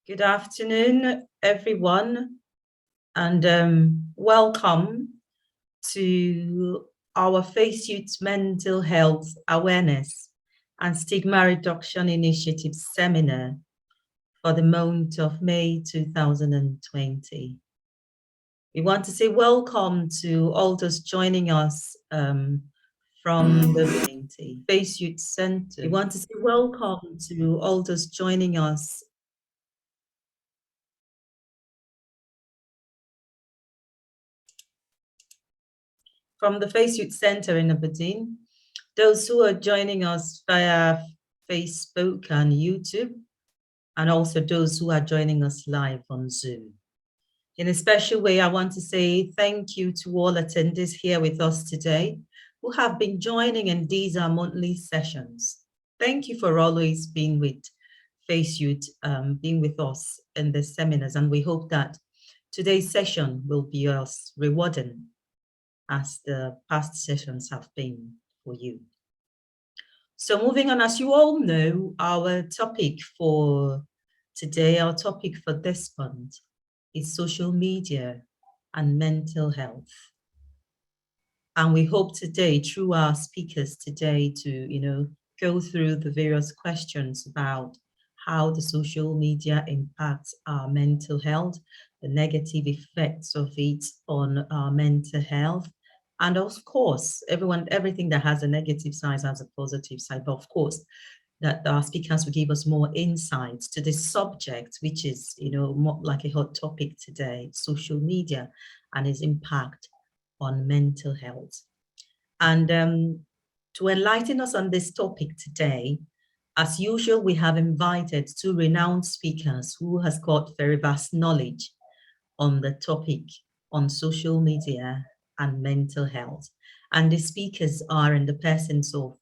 Good afternoon, everyone, and welcome to our FACEYOUTH Mental Health Awareness and Stigma Reduction Initiative Seminar for the month of May 2020. We want to say welcome to all those joining us from the FACEYOUTH Center. We want to say welcome to all those joining us from the FACEYOUTH Center in Aberdeen, those who are joining us via Facebook and YouTube, and also those who are joining us live on Zoom. In a special way, I want to say thank you to all attendees here with us today who have been joining in these our monthly sessions. Thank you for always being with FACEYOUTH, being with us in the seminars, and we hope that today's session will be as rewarding as the past sessions have been for you. So moving on, as you all know, our topic for today, our topic for this month is social media and mental health. And we hope today, through our speakers today, to go through the various questions about how the social media impacts our mental health, the negative effects of it on our mental health, and of course, everything that has a negative side has a positive side. But of course, that our speakers will give us more insights to this subject, which is, more like a hot topic today, social media and its impact on mental health. And to enlighten us on this topic today, as usual, we have invited two renowned speakers who has got very vast knowledge on the topic on social media and mental health. And the speakers are in the persons of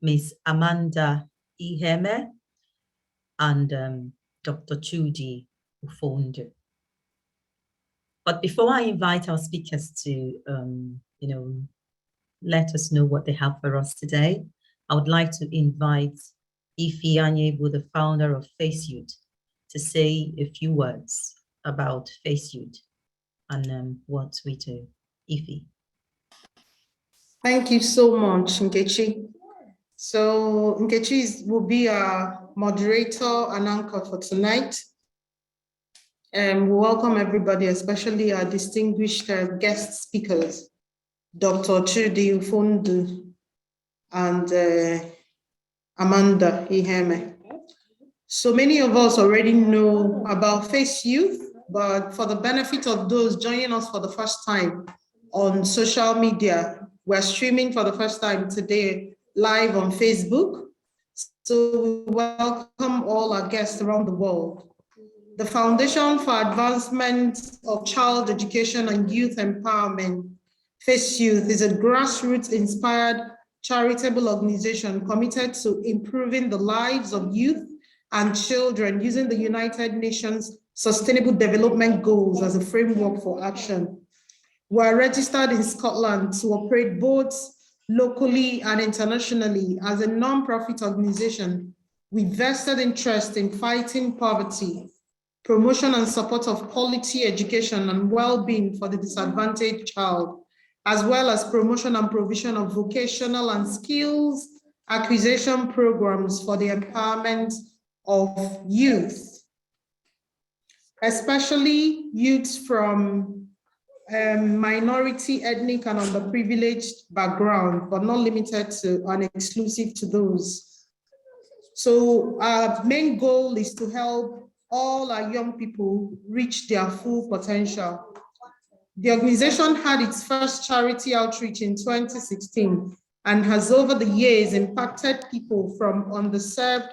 Ms. Amanda Iheme and Dr. Chudi Ufondu. But before I invite our speakers to, let us know what they have for us today, I would like to invite Ife Anyebu, the founder of FACEYOUTH, to say a few words about FACEYOUTH and what we do. Ife. Thank you so much, Nkechi. So Nkechi will be our moderator and anchor for tonight. And we welcome everybody, especially our distinguished guest speakers, Dr. Chudi Ufondu and Amanda Iheme. So many of us already know about FACEYOUTH, but for the benefit of those joining us for the first time on social media, we're streaming for the first time today live on Facebook. So we welcome all our guests around the world. The Foundation for Advancement of Child Education and Youth Empowerment, FACEYOUTH, is a grassroots inspired charitable organization committed to improving the lives of youth and children using the United Nations Sustainable Development Goals as a framework for action. We are registered in Scotland to operate both locally and internationally as a non-profit organization with vested interest in fighting poverty, promotion and support of quality education and well-being for the disadvantaged child, as well as promotion and provision of vocational and skills acquisition programs for the empowerment of youth, especially youths from minority, ethnic, and underprivileged background, but not limited to and exclusive to those. So our main goal is to help all our young people reach their full potential. The organization had its first charity outreach in 2016 and has over the years impacted people from underserved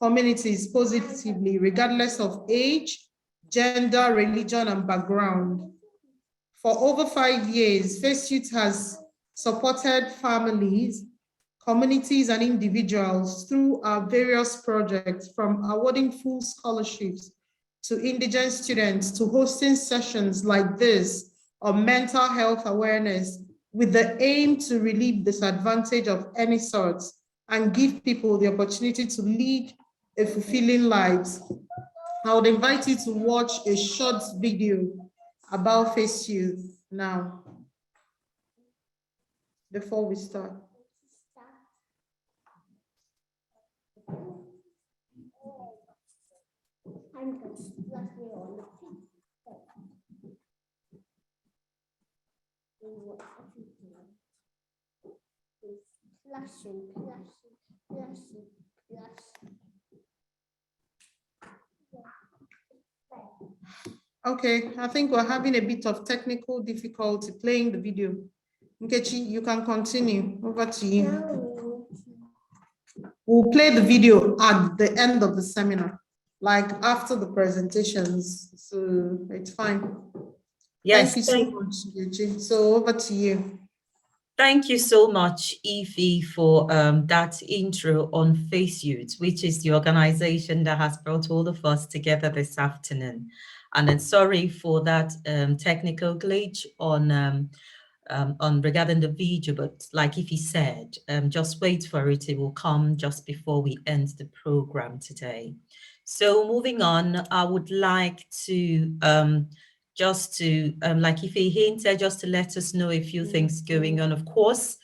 communities positively, regardless of age, gender, religion, and background. For over 5 years, FACEYOUTH has supported families, communities, and individuals through our various projects, from awarding full scholarships to indigent students to hosting sessions like this on mental health awareness with the aim to relieve disadvantage of any sort and give people the opportunity to lead a fulfilling lives. I would invite you to watch a short video about Face Youth now, before we start. I'm going to splash me on the feet. Splashing, splashing, splashing, splashing. Okay, I think we're having a bit of technical difficulty playing the video. Nkechi, you can continue. Over to you. No. We'll play the video at the end of the seminar, like after the presentations. So it's fine. Yes, thank you so much, Nkechi. So over to you. Thank you so much, Ify, for that intro on FACEYOUTH, which is the organization that has brought all of us together this afternoon. And then sorry for that technical glitch on regarding the video, but like Ify said, just wait for it. It will come just before we end the program today. So moving on, I would like to like if he hinted, just to let us know a few things going on. Of course,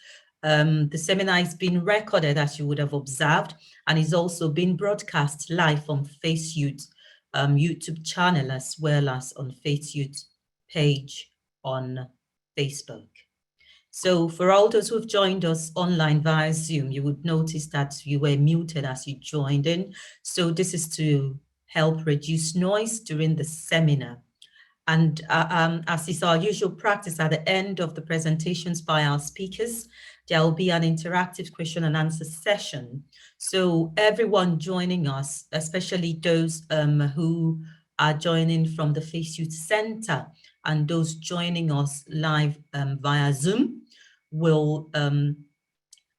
the seminar is being recorded, as you would have observed, and is also being broadcast live on FACEYOUTH YouTube channel, as well as on FACEYOUTH page on Facebook. So for all those who've joined us online via Zoom, you would notice that you were muted as you joined in. So this is to help reduce noise during the seminar. And as is our usual practice, at the end of the presentations by our speakers, there will be an interactive question and answer session. So everyone joining us, especially those who are joining from the FACEYOUTH Center and those joining us live via Zoom, will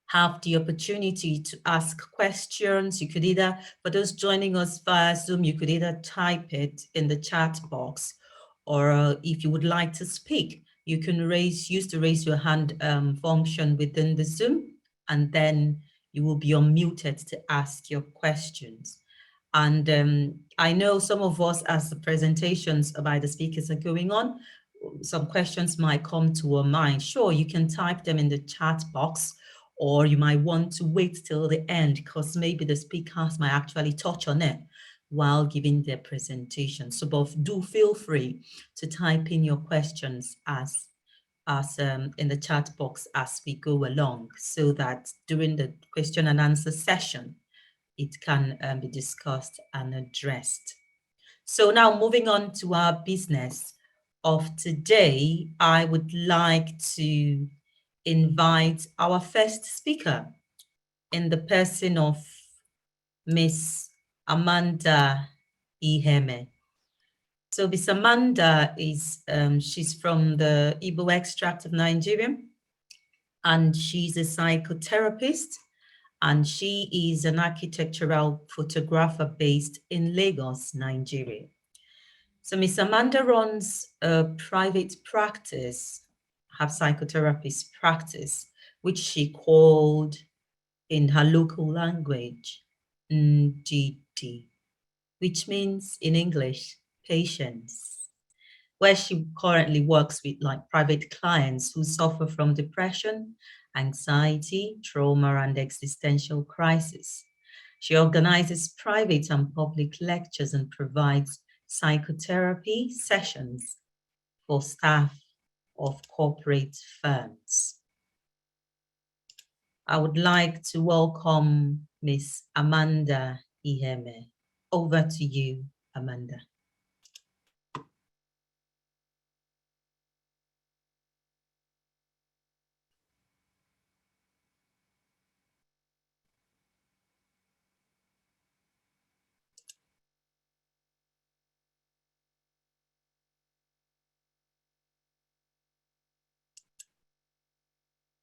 have the opportunity to ask questions. You could either, for those joining us via Zoom, you could either type it in the chat box, or if you would like to speak, you can use the raise your hand function within the Zoom, and then you will be unmuted to ask your questions. And I know some of us, as the presentations by the speakers are going on, some questions might come to our mind. Sure, you can type them in the chat box, or you might want to wait till the end because maybe the speakers might actually touch on it while giving their presentation. So both do feel free to type in your questions as in the chat box as we go along, so that during the question and answer session, it can be discussed and addressed. So now moving on to our business of today, I would like to invite our first speaker in the person of Miss Amanda Iheme. So Miss Amanda is, she's from the Igbo extract of Nigeria, and she's a psychotherapist, and she is an architectural photographer based in Lagos, Nigeria. So Miss Amanda runs a private practice, her psychotherapist practice, which she called in her local language, NGD, which means in English, patience, where she currently works with like private clients who suffer from depression, anxiety, trauma, and existential crisis. She organizes private and public lectures and provides psychotherapy sessions for staff of corporate firms. I would like to welcome Miss Amanda Iheme. Over to you, Amanda.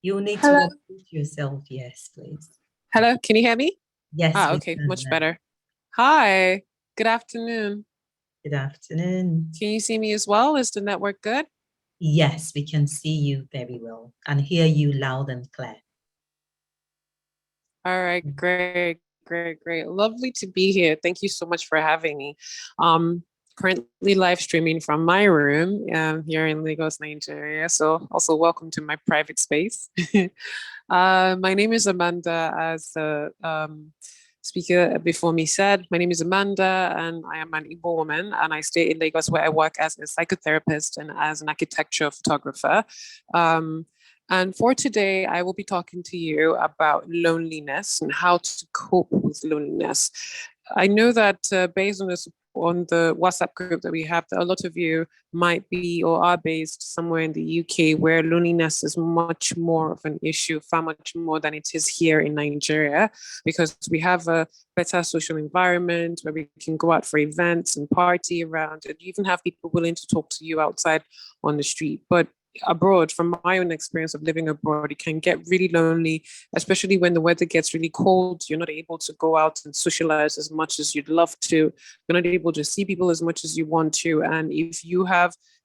You need Hello. to unmute yourself, yes, please. Hello, can you hear me? Yes. Okay, much better. Hi, good afternoon. Good afternoon. Can you see me as well? Is the network good? Yes, we can see you very well and hear you loud and clear. All right, great, Great. Lovely to be here. Thank you so much for having me. Currently live streaming from my room here in Lagos, Nigeria. So also welcome to my private space. My name is Amanda, as the speaker before me said. My name is Amanda, and I am an Igbo woman, and I stay in Lagos, where I work as a psychotherapist and as an architecture photographer. And for today, I will be talking to you about loneliness and how to cope with loneliness. I know that based on this, on the WhatsApp group that we have, that a lot of you might be or are based somewhere in the UK, where loneliness is much more of an issue, far much more than it is here in Nigeria, because we have a better social environment where we can go out for events and party around, and you even have people willing to talk to you outside on the street. But abroad, from my own experience of living abroad, it can get really lonely, especially when the weather gets really cold. You're not able to go out and socialize as much as you'd love to. You're not able to see people as much as you want to. And if you're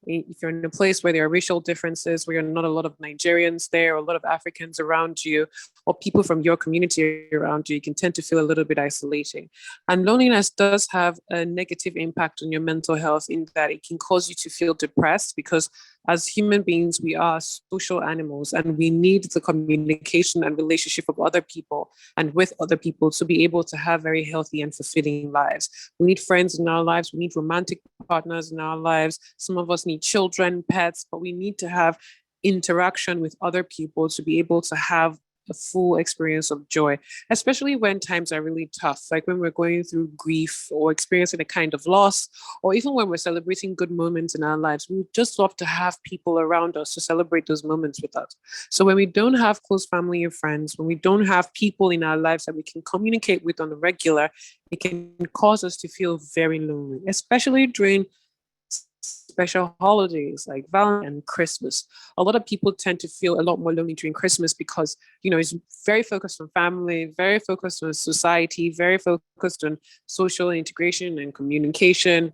in a place where there are racial differences, where you're not a lot of Nigerians there, or a lot of Africans around you, or people from your community around you, you can tend to feel a little bit isolating. And loneliness does have a negative impact on your mental health, in that it can cause you to feel depressed, because as human beings, we are social animals, and we need the communication and relationship of other people and with other people to be able to have very healthy and fulfilling lives. We need friends in our lives. We need romantic partners in our lives. Some of us need children, pets, but we need to have interaction with other people to be able to have a full experience of joy, especially when times are really tough, like when we're going through grief or experiencing a kind of loss, or even when we're celebrating good moments in our lives. We just love to have people around us to celebrate those moments with us. So when we don't have close family or friends, when we don't have people in our lives that we can communicate with on the regular, it can cause us to feel very lonely, especially during special holidays like Valentine's and Christmas. A lot of people tend to feel a lot more lonely during Christmas, because it's very focused on family, very focused on society, very focused on social integration and communication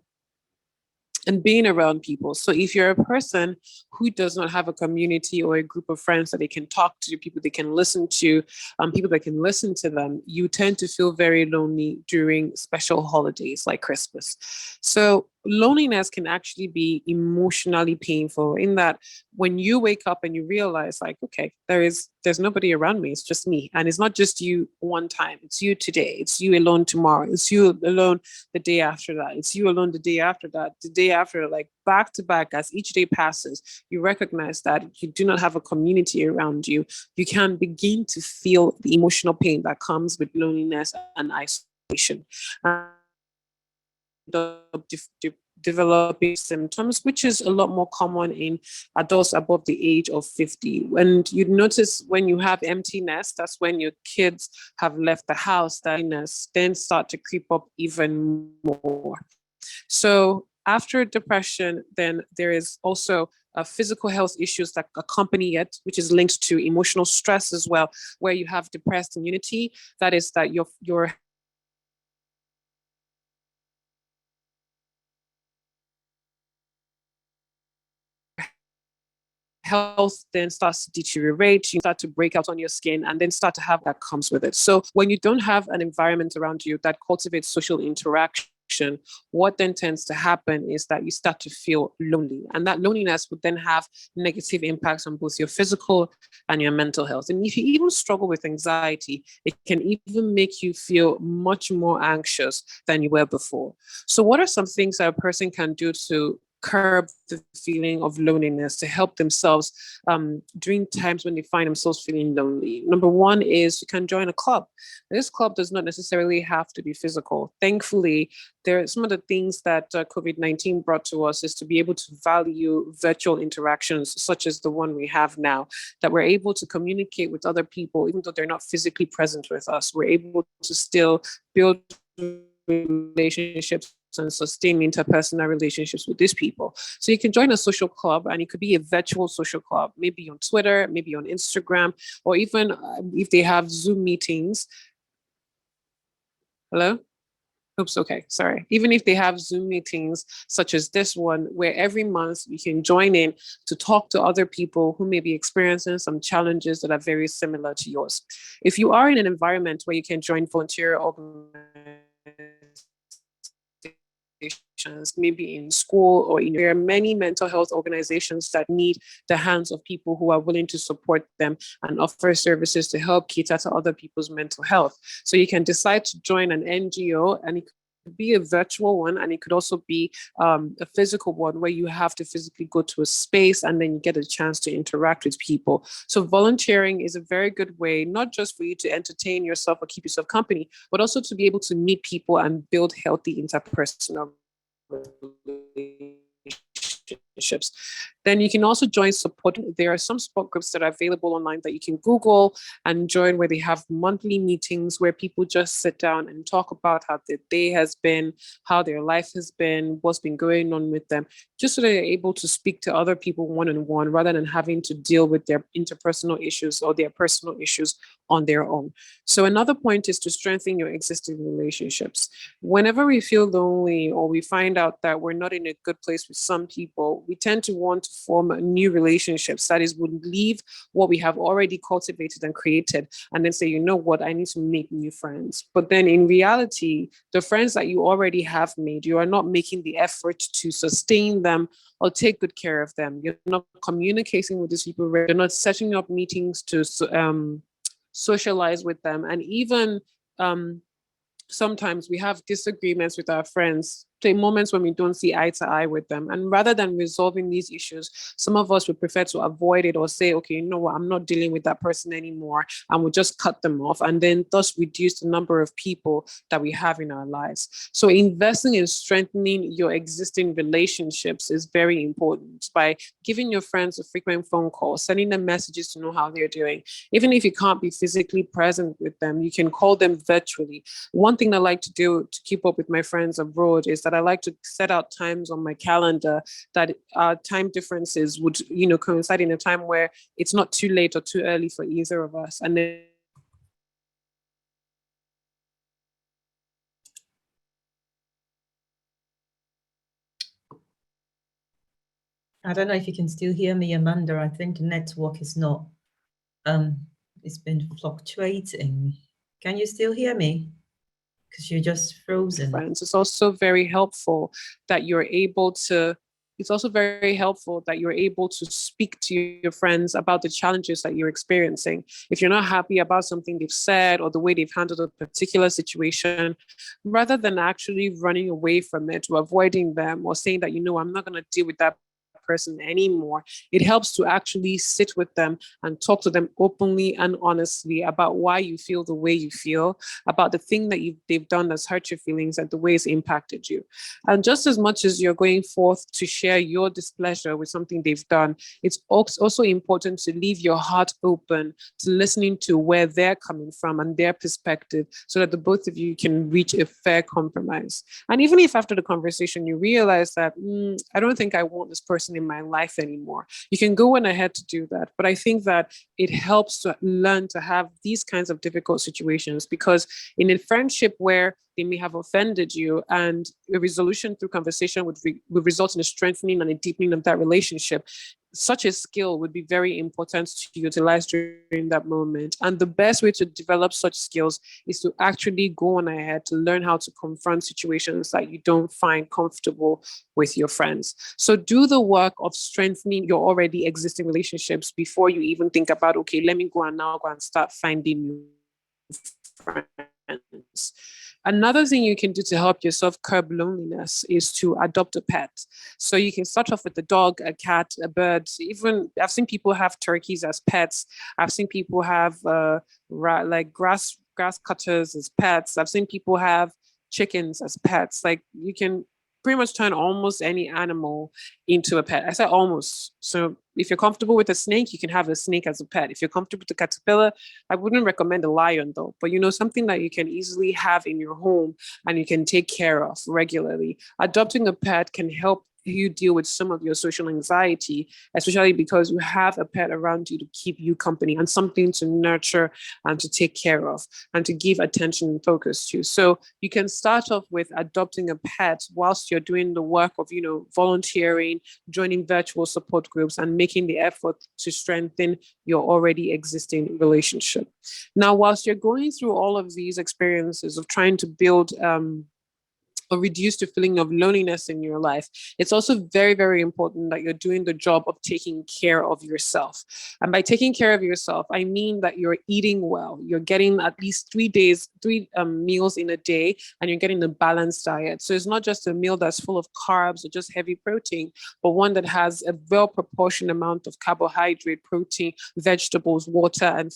and being around people. So if you're a person who does not have a community or a group of friends that they can talk to, people they can listen to, people that can listen to them, you tend to feel very lonely during special holidays like Christmas. So loneliness can actually be emotionally painful, in that when you wake up and you realize, like, okay, there's nobody around me, it's just me. And it's not just you one time, it's you today, it's you alone tomorrow, it's you alone the day after that, it's you alone the day after that, the day after, like back to back. As each day passes, you recognize that you do not have a community around you. You can begin to feel the emotional pain that comes with loneliness and isolation. Developing symptoms, which is a lot more common in adults above the age of 50. And you notice when you have emptiness, that's when your kids have left the house, that emptiness then start to creep up even more. So after depression, then there is also physical health issues that accompany it, which is linked to emotional stress as well, where you have depressed immunity. That is that your health then starts to deteriorate, you start to break out on your skin, and then start to have that comes with it. So when you don't have an environment around you that cultivates social interaction, what then tends to happen is that you start to feel lonely. And that loneliness would then have negative impacts on both your physical and your mental health. And if you even struggle with anxiety, it can even make you feel much more anxious than you were before. So what are some things that a person can do to curb the feeling of loneliness, to help themselves during times when they find themselves feeling lonely? Number one is you can join a club. This club does not necessarily have to be physical. Thankfully, there are some of the things that COVID-19 brought to us is to be able to value virtual interactions, such as the one we have now, that we're able to communicate with other people, even though they're not physically present with us. We're able to still build relationships and sustain interpersonal relationships with these people. So you can join a social club, and it could be a virtual social club, maybe on Twitter, maybe on Instagram, or even if they have Zoom meetings. Hello? Oops, okay, sorry. Even if they have Zoom meetings such as this one, where every month you can join in to talk to other people who may be experiencing some challenges that are very similar to yours. If you are in an environment where you can join volunteer organizations, maybe in school or there are many mental health organizations that need the hands of people who are willing to support them and offer services to help cater to other people's mental health. So you can decide to join an NGO, and it could be a virtual one, and it could also be a physical one where you have to physically go to a space and then you get a chance to interact with people. So volunteering is a very good way, not just for you to entertain yourself or keep yourself company, but also to be able to meet people and build healthy interpersonal relationships. Then you can also join support. There are some support groups that are available online that you can Google and join, where they have monthly meetings where people just sit down and talk about how their day has been, how their life has been, what's been going on with them, just so they're able to speak to other people one-on-one rather than having to deal with their interpersonal issues or their personal issues on their own. So another point is to strengthen your existing relationships. Whenever we feel lonely or we find out that we're not in a good place with some people, we tend to want to form new relationships. That is, would leave what we have already cultivated and created and then say, you know what, I need to make new friends. But then in reality, the friends that you already have made, you are not making the effort to sustain them or take good care of them. You're not communicating with these people. You're not setting up meetings to socialize with them. And even sometimes we have disagreements with our friends, moments when we don't see eye to eye with them. And rather than resolving these issues, some of us would prefer to avoid it or say, okay, you know what, I'm not dealing with that person anymore. And we'll just cut them off and then thus reduce the number of people that we have in our lives. So investing in strengthening your existing relationships is very important by giving your friends a frequent phone call, sending them messages to know how they're doing. Even if you can't be physically present with them, you can call them virtually. One thing I like to do to keep up with my friends abroad is that I like to set out times on my calendar that time differences would, coincide in a time where it's not too late or too early for either of us. And then I don't know if you can still hear me, Amanda. I think the network is not, it's been fluctuating. Can you still hear me? Because you're just frozen. Friends, it's also very helpful that you're able to speak to your friends about the challenges that you're experiencing. If you're not happy about something they've said or the way they've handled a particular situation, rather than actually running away from it or avoiding them or saying that, I'm not going to deal with that person anymore, it helps to actually sit with them and talk to them openly and honestly about why you feel the way you feel, about the thing that they've done that's hurt your feelings and the way it's impacted you. And just as much as you're going forth to share your displeasure with something they've done, it's also important to leave your heart open to listening to where they're coming from and their perspective, so that the both of you can reach a fair compromise. And even if after the conversation you realize that I don't think I want this person in my life anymore, you can go on ahead to do that. But I think that it helps to learn to have these kinds of difficult situations, because in a friendship where they may have offended you, and a resolution through conversation would result in a strengthening and a deepening of that relationship, such a skill would be very important to utilize during that moment. And the best way to develop such skills is to actually go on ahead to learn how to confront situations that you don't find comfortable with your friends. So do the work of strengthening your already existing relationships before you even think about, okay, let me go and start finding new friends. Another thing you can do to help yourself curb loneliness is to adopt a pet. So you can start off with a dog, a cat, a bird. Even I've seen people have turkeys as pets. I've seen people have like grass cutters as pets. I've seen people have chickens as pets. Like, you can pretty much turn almost any animal into a pet. I said almost. So if you're comfortable with a snake, you can have a snake as a pet. If you're comfortable with a caterpillar, I wouldn't recommend a lion though, but something that you can easily have in your home and you can take care of regularly. Adopting a pet can help you deal with some of your social anxiety, especially because you have a pet around you to keep you company and something to nurture and to take care of and to give attention and focus to. So you can start off with adopting a pet whilst you're doing the work of, volunteering, joining virtual support groups, and making the effort to strengthen your already existing relationship. Now, whilst you're going through all of these experiences of trying to build or reduce the feeling of loneliness in your life, it's also very, very important that you're doing the job of taking care of yourself. And by taking care of yourself, I mean that you're eating well, you're getting at least 3 meals in a day, and you're getting a balanced diet. So it's not just a meal that's full of carbs or just heavy protein, but one that has a well-proportioned amount of carbohydrate, protein, vegetables, water, and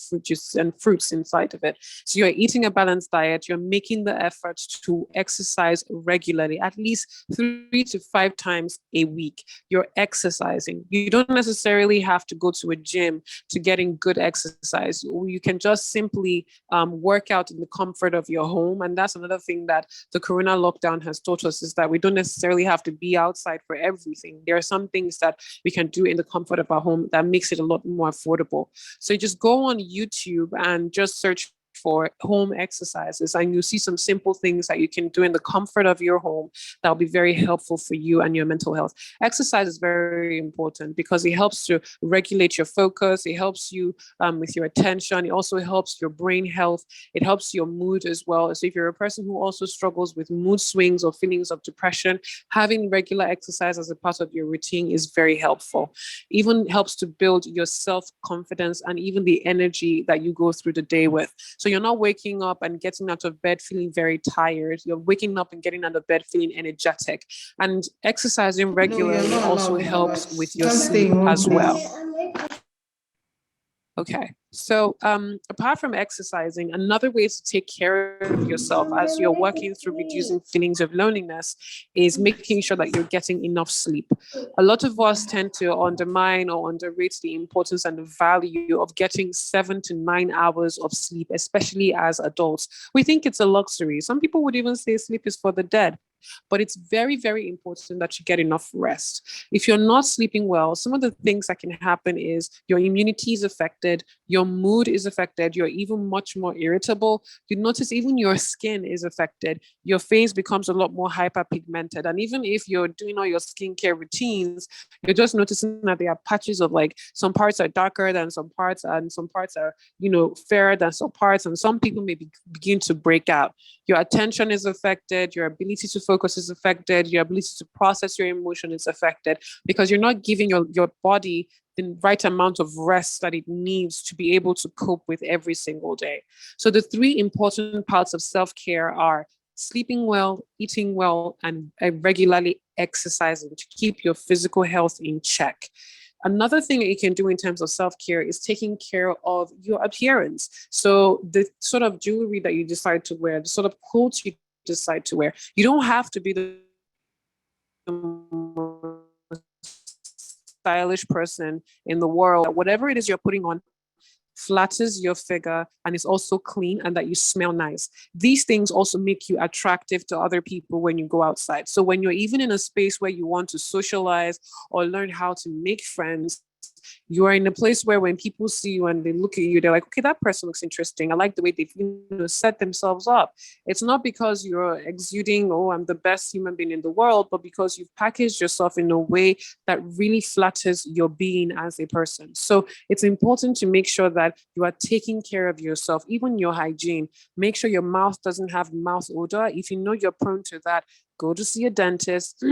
fruits inside of it. So you're eating a balanced diet, you're making the effort to exercise regularly, at least 3 to 5 times a week. You're exercising. You don't necessarily have to go to a gym to getting good exercise. You can just simply work out in the comfort of your home. And that's another thing that the Corona lockdown has taught us, is that we don't necessarily have to be outside for everything. There are some things that we can do in the comfort of our home that makes it a lot more affordable. So you just go on YouTube and just search for home exercises, and you'll see some simple things that you can do in the comfort of your home that will be very helpful for you and your mental health. Exercise is very important because it helps to regulate your focus, it helps you with your attention, it also helps your brain health, it helps your mood as well. So if you're a person who also struggles with mood swings or feelings of depression, having regular exercise as a part of your routine is very helpful. Even helps to build your self-confidence and even the energy that you go through the day with. So you're not waking up and getting out of bed feeling very tired. You're waking up and getting out of bed feeling energetic. And exercising regularly also helps with your sleep as well. Okay, so apart from exercising, another way to take care of yourself as you're working through reducing feelings of loneliness is making sure that you're getting enough sleep. A lot of us tend to undermine or underrate the importance and the value of getting 7 to 9 hours of sleep, especially as adults. We think it's a luxury. Some people would even say sleep is for the dead. But it's very, very important that you get enough rest. If you're not sleeping well, some of the things that can happen is your immunity is affected, your mood is affected, you're even much more irritable. You notice even your skin is affected. Your face becomes a lot more hyperpigmented. And even if you're doing all your skincare routines, you're just noticing that there are patches of like some parts are darker than some parts, and some parts are, fairer than some parts. And some people may begin to break out. Your attention is affected, your ability to focus is affected, your ability to process your emotion is affected, because you're not giving your body the right amount of rest that it needs to be able to cope with every single day. So the 3 important parts of self-care are sleeping well, eating well, and regularly exercising to keep your physical health in check. Another thing that you can do in terms of self-care is taking care of your appearance. So the sort of jewelry that you decide to wear, the sort of clothes you decide to wear, you don't have to be the stylish person in the world. Whatever it is you're putting on flatters your figure and is also clean, and that you smell nice. These things also make you attractive to other people when you go outside. So when you're even in a space where you want to socialize or learn how to make friends, you are in a place where when people see you and they look at you, they're like, okay, that person looks interesting. I like the way they've set themselves up. It's not because you're exuding, oh, I'm the best human being in the world, but because you've packaged yourself in a way that really flatters your being as a person. So it's important to make sure that you are taking care of yourself, even your hygiene. Make sure your mouth doesn't have mouth odor. If you know you're prone to that, go to see a dentist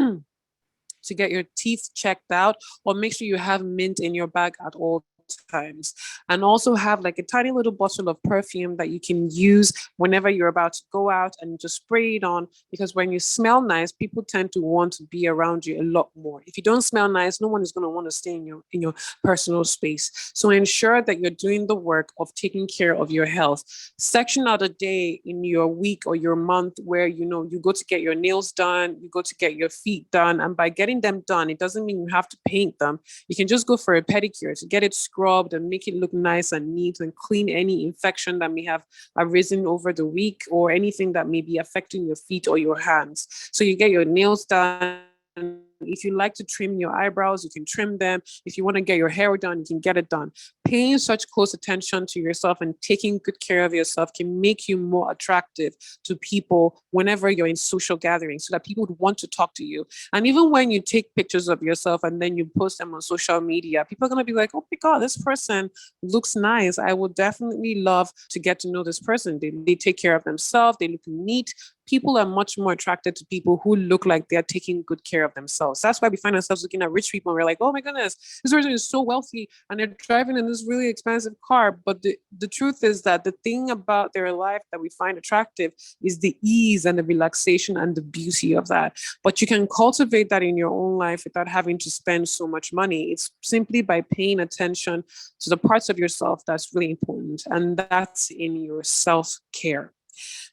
to get your teeth checked out, or make sure you have mint in your bag at all times. And also have like a tiny little bottle of perfume that you can use whenever you're about to go out and just spray it on, because when you smell nice, people tend to want to be around you a lot more. If you don't smell nice, no one is going to want to stay in your personal space. So ensure that you're doing the work of taking care of your health. Section out a day in your week or your month where you go to get your nails done, you go to get your feet done, and by getting them done, it doesn't mean you have to paint them. You can just go for a pedicure to get it scrubbed and make it look nice and neat and clean any infection that may have arisen over the week or anything that may be affecting your feet or your hands. So you get your nails done, If you like to trim your eyebrows, you can trim them. If you want to get your hair done, you can get it done. Paying such close attention to yourself and taking good care of yourself can make you more attractive to people whenever you're in social gatherings, so that people would want to talk to you. And even when you take pictures of yourself and then you post them on social media, people are going to be like, oh my God, this person looks nice. I would definitely love to get to know this person. They take care of themselves. They look neat. People are much more attracted to people who look like they're taking good care of themselves. That's why we find ourselves looking at rich people and we're like, oh my goodness, this person is so wealthy and they're driving in this really expensive car. But the truth is that the thing about their life that we find attractive is the ease and the relaxation and the beauty of that. But you can cultivate that in your own life without having to spend so much money. It's simply by paying attention to the parts of yourself that's really important, and that's in your self-care.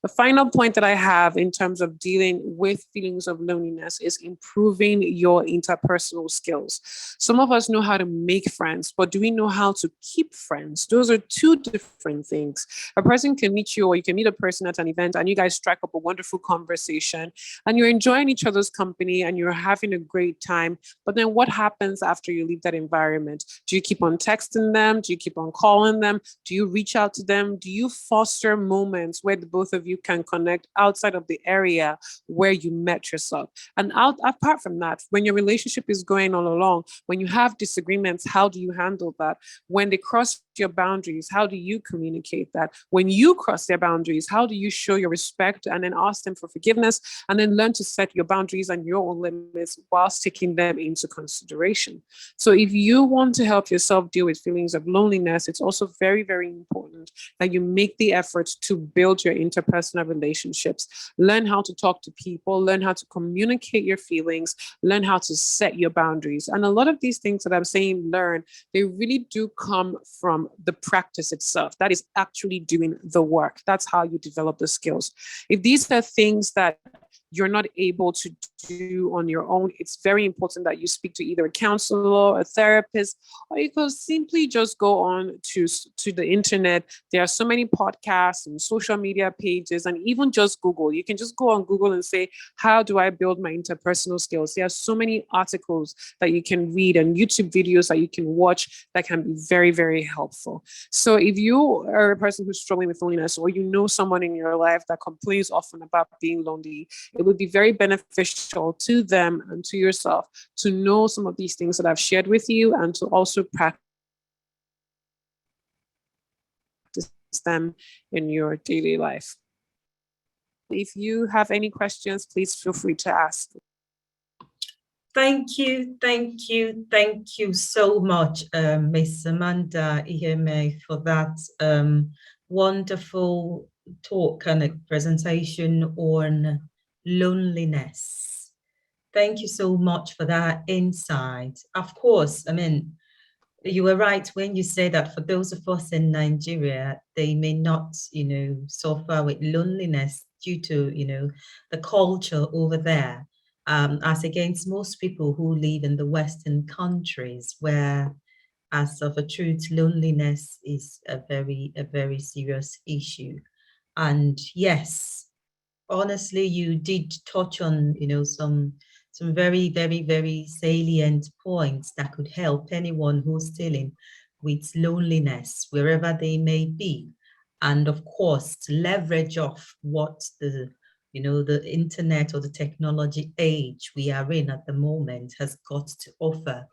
The final point that I have in terms of dealing with feelings of loneliness is improving your interpersonal skills. Some of us know how to make friends, but do we know how to keep friends? Those are two different things. A person can meet you, or you can meet a person at an event and you guys strike up a wonderful conversation and you're enjoying each other's company and you're having a great time. But then what happens after you leave that environment? Do you keep on texting them? Do you keep on calling them? Do you reach out to them? Do you foster moments where the both of you can connect outside of the area where you met yourself? And apart from that, when your relationship is going all along, when you have disagreements, how do you handle that? When they cross your boundaries, how do you communicate that? When you cross their boundaries, how do you show your respect and then ask them for forgiveness, and then learn to set your boundaries and your own limits whilst taking them into consideration? So if you want to help yourself deal with feelings of loneliness, it's also very, very important that you make the effort to build your interpersonal relationships. Learn how to talk to people, learn how to communicate your feelings, learn how to set your boundaries. And a lot of these things that I'm saying learn, they really do come from the practice itself. That is actually doing the work. That's how you develop the skills. If these are things that you're not able to do on your own, it's very important that you speak to either a counselor, a therapist, or you can simply just go on to the internet. There are so many podcasts and social media pages, and even just Google. You can just go on Google and say, how do I build my interpersonal skills? There are so many articles that you can read and YouTube videos that you can watch that can be very, very helpful. So if you are a person who's struggling with loneliness, or you know someone in your life that complains often about being lonely, it would be very beneficial to them and to yourself to know some of these things that I've shared with you, and to also practice them in your daily life. If you have any questions, please feel free to ask. Thank you so much, Miss Amanda Iheme, for that wonderful talk and a presentation on loneliness. Thank you so much for that insight. Of course, I mean, you were right when you say that for those of us in Nigeria, they may not, suffer with loneliness due to, the culture over there, as against most people who live in the Western countries, where, as of a truth, loneliness is a very serious issue. And yes, honestly, you did touch on, some very, very, very salient points that could help anyone who's dealing with loneliness, wherever they may be. And of course, to leverage off what the internet or the technology age we are in at the moment has got to offer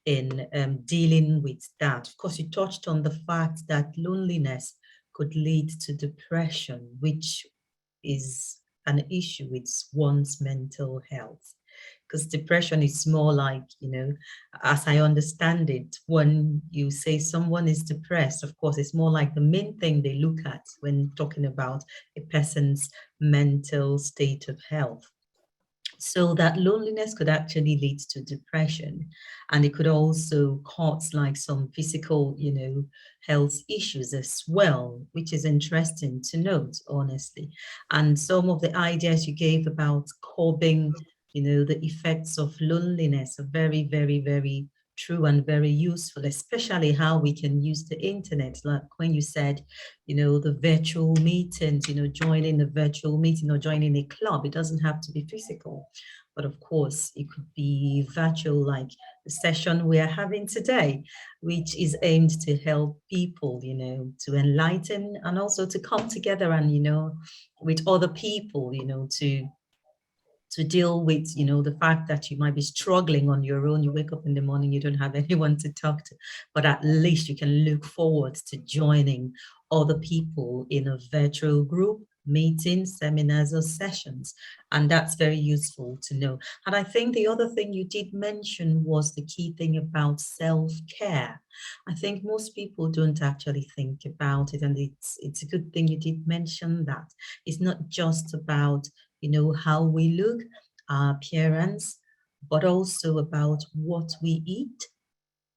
in dealing with that. Of course, you touched on the fact that loneliness could lead to depression, which is an issue with one's mental health. Because depression is more like, as I understand it, when you say someone is depressed, of course, it's more like the main thing they look at when talking about a person's mental state of health. So that loneliness could actually lead to depression, and it could also cause like some physical, health issues as well, which is interesting to note, honestly. And some of the ideas you gave about curbing, the effects of loneliness are very, very, very true and very useful, especially how we can use the internet. Like when you said, the virtual meetings, joining a virtual meeting or joining a club, it doesn't have to be physical. but of course it could be virtual, like the session we are having today, which is aimed to help people, you know, to enlighten and also to come together and, you know, with other people, you know, to deal with, you know, the fact that you might be struggling on your own. You wake up in the morning, you don't have anyone to talk to, but at least you can look forward to joining other people in a virtual group, meetings, seminars, or sessions. And that's very useful to know. And I think the other thing you did mention was the key thing about self-care. I think most people don't actually think about it, and it's a good thing you did mention that. It's not just about, you know, how we look, our appearance, but also about what we eat,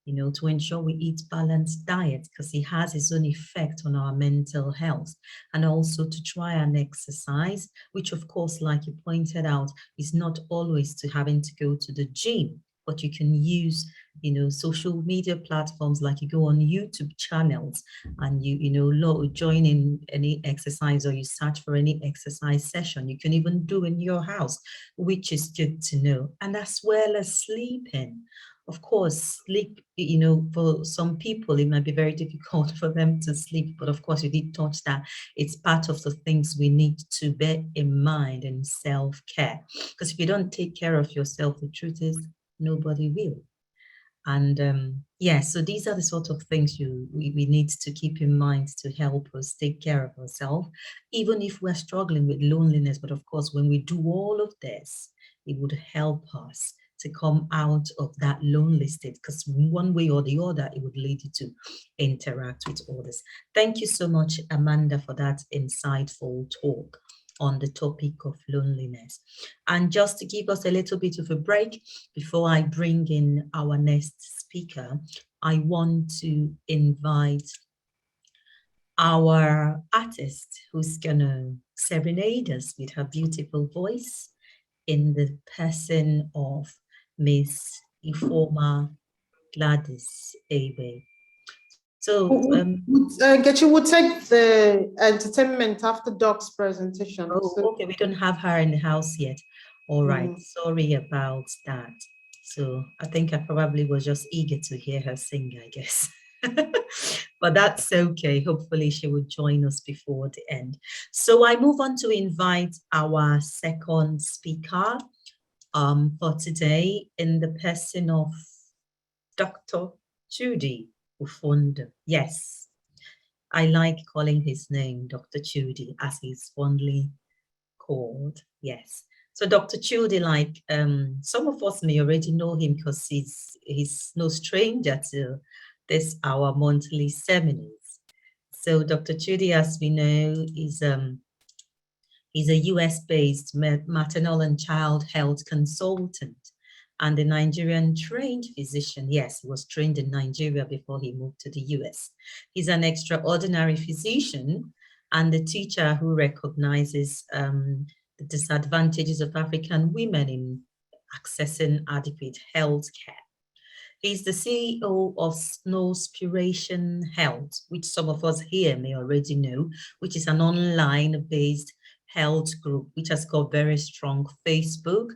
you know, to ensure we eat balanced diet, because it has its own effect on our mental health. And also to try and exercise, which of course, like you pointed out, is not always to having to go to the gym, but you can use, you know, social media platforms, like you go on YouTube channels and you know, join in any exercise, or you search for any exercise session. You can even do in your house, which is good to know. And as well as sleeping. Of course, sleep, you know, for some people, it might be very difficult for them to sleep. But of course, you did touch that. It's part of the things we need to bear in mind in self-care. Because if you don't take care of yourself, the truth is, nobody will. And yeah, so these are the sort of things we need to keep in mind to help us take care of ourselves, even if we're struggling with loneliness. But of course, when we do all of this, it would help us to come out of that lonely state, because one way or the other, it would lead you to interact with others. Thank you so much, Amanda, for that insightful talk on the topic of loneliness. And just to give us a little bit of a break before I bring in our next speaker, I want to invite our artist who's gonna serenade us with her beautiful voice, in the person of Miss Ifoma Gladys Abe. So Getty would take the entertainment after Doc's presentation. okay, we don't have her in the house yet. All right, sorry about that. So I think I probably was just eager to hear her sing, I guess. But that's okay. Hopefully she will join us before the end. So I move on to invite our second speaker for today, in the person of Dr. Chudi Ufundu. Yes, I like calling his name Dr. Chudi, as he's fondly called. Yes. So Dr. Chudi, like some of us may already know him, because he's no stranger to this, our monthly seminars. So Dr. Chudi, as we know, he's a US-based maternal and child health consultant and a Nigerian trained physician. Yes, he was trained in Nigeria before he moved to the US. He's an extraordinary physician and a teacher who recognizes the disadvantages of African women in accessing adequate health care. He's the CEO of Snowspiration Health, which some of us here may already know, which is an online-based health group which has got very strong Facebook,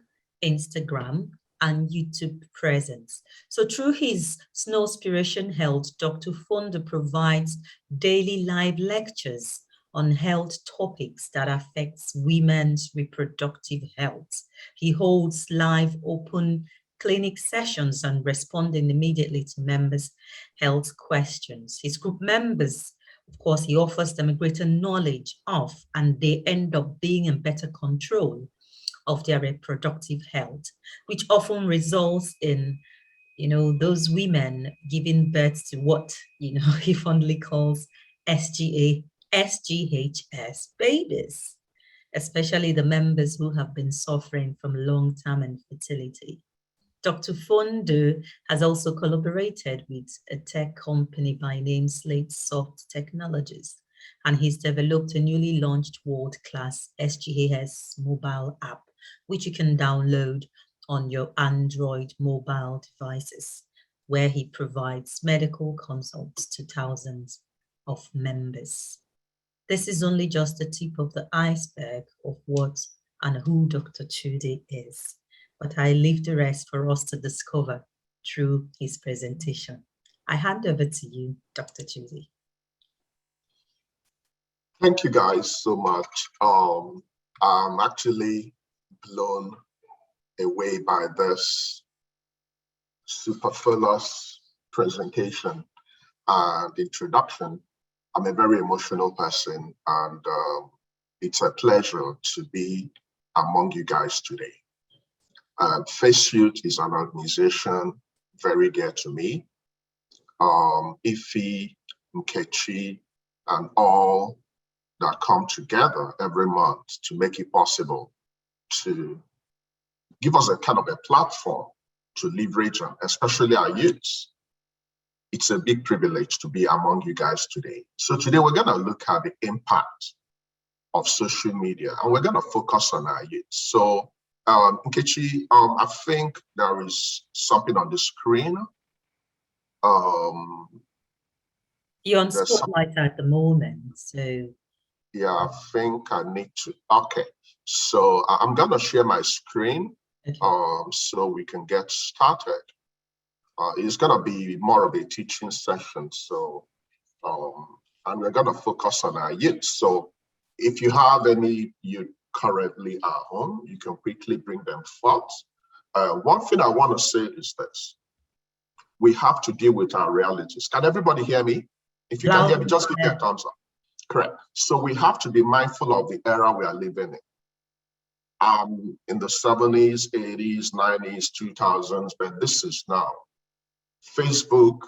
Instagram, and YouTube presence. So through his Snowspiration Health, Dr. Fonda provides daily live lectures on health topics that affects women's reproductive health. He holds live open clinic sessions and responding immediately to members' health questions. His group members, of course, he offers them a greater knowledge of, and they end up being in better control of their reproductive health, which often results in, you know, those women giving birth to what, you know, he fondly calls SGHS babies, especially the members who have been suffering from long-term infertility. Dr. Fondo has also collaborated with a tech company by name Slate Soft Technologies, and he's developed a newly launched world-class SGHS mobile app, which you can download on your Android mobile devices, where he provides medical consults to thousands of members. This is only just the tip of the iceberg of what and who Dr. Chudi is. but I leave the rest for us to discover through his presentation. I hand over to you, Dr. Judy. Thank you guys so much. I'm actually blown away by this superfluous presentation and introduction. I'm a very emotional person, and it's a pleasure to be among you guys today. Face Youth is an organization very dear to me. Ife, Nkechi, and all that come together every month to make it possible to give us a kind of a platform to leverage on, especially our youths. It's a big privilege to be among you guys today. So today we're going to look at the impact of social media, and we're going to focus on our youth. So Nkechi, I think there is something on the screen. You're on spotlight at the moment, so. Yeah, I think I need to, okay. So I'm gonna share my screen, Okay. So we can get started. It's gonna be more of a teaching session, so, and we're gonna focus on our youth. So if you have any youth currently at home, you can quickly bring them forth. One thing I wanna say is this: we have to deal with our realities. Can everybody hear me? If you can hear me, just give me a thumbs up. Correct. So we have to be mindful of the era we are living in. In the 70s, 80s, 90s, 2000s, but this is now. Facebook,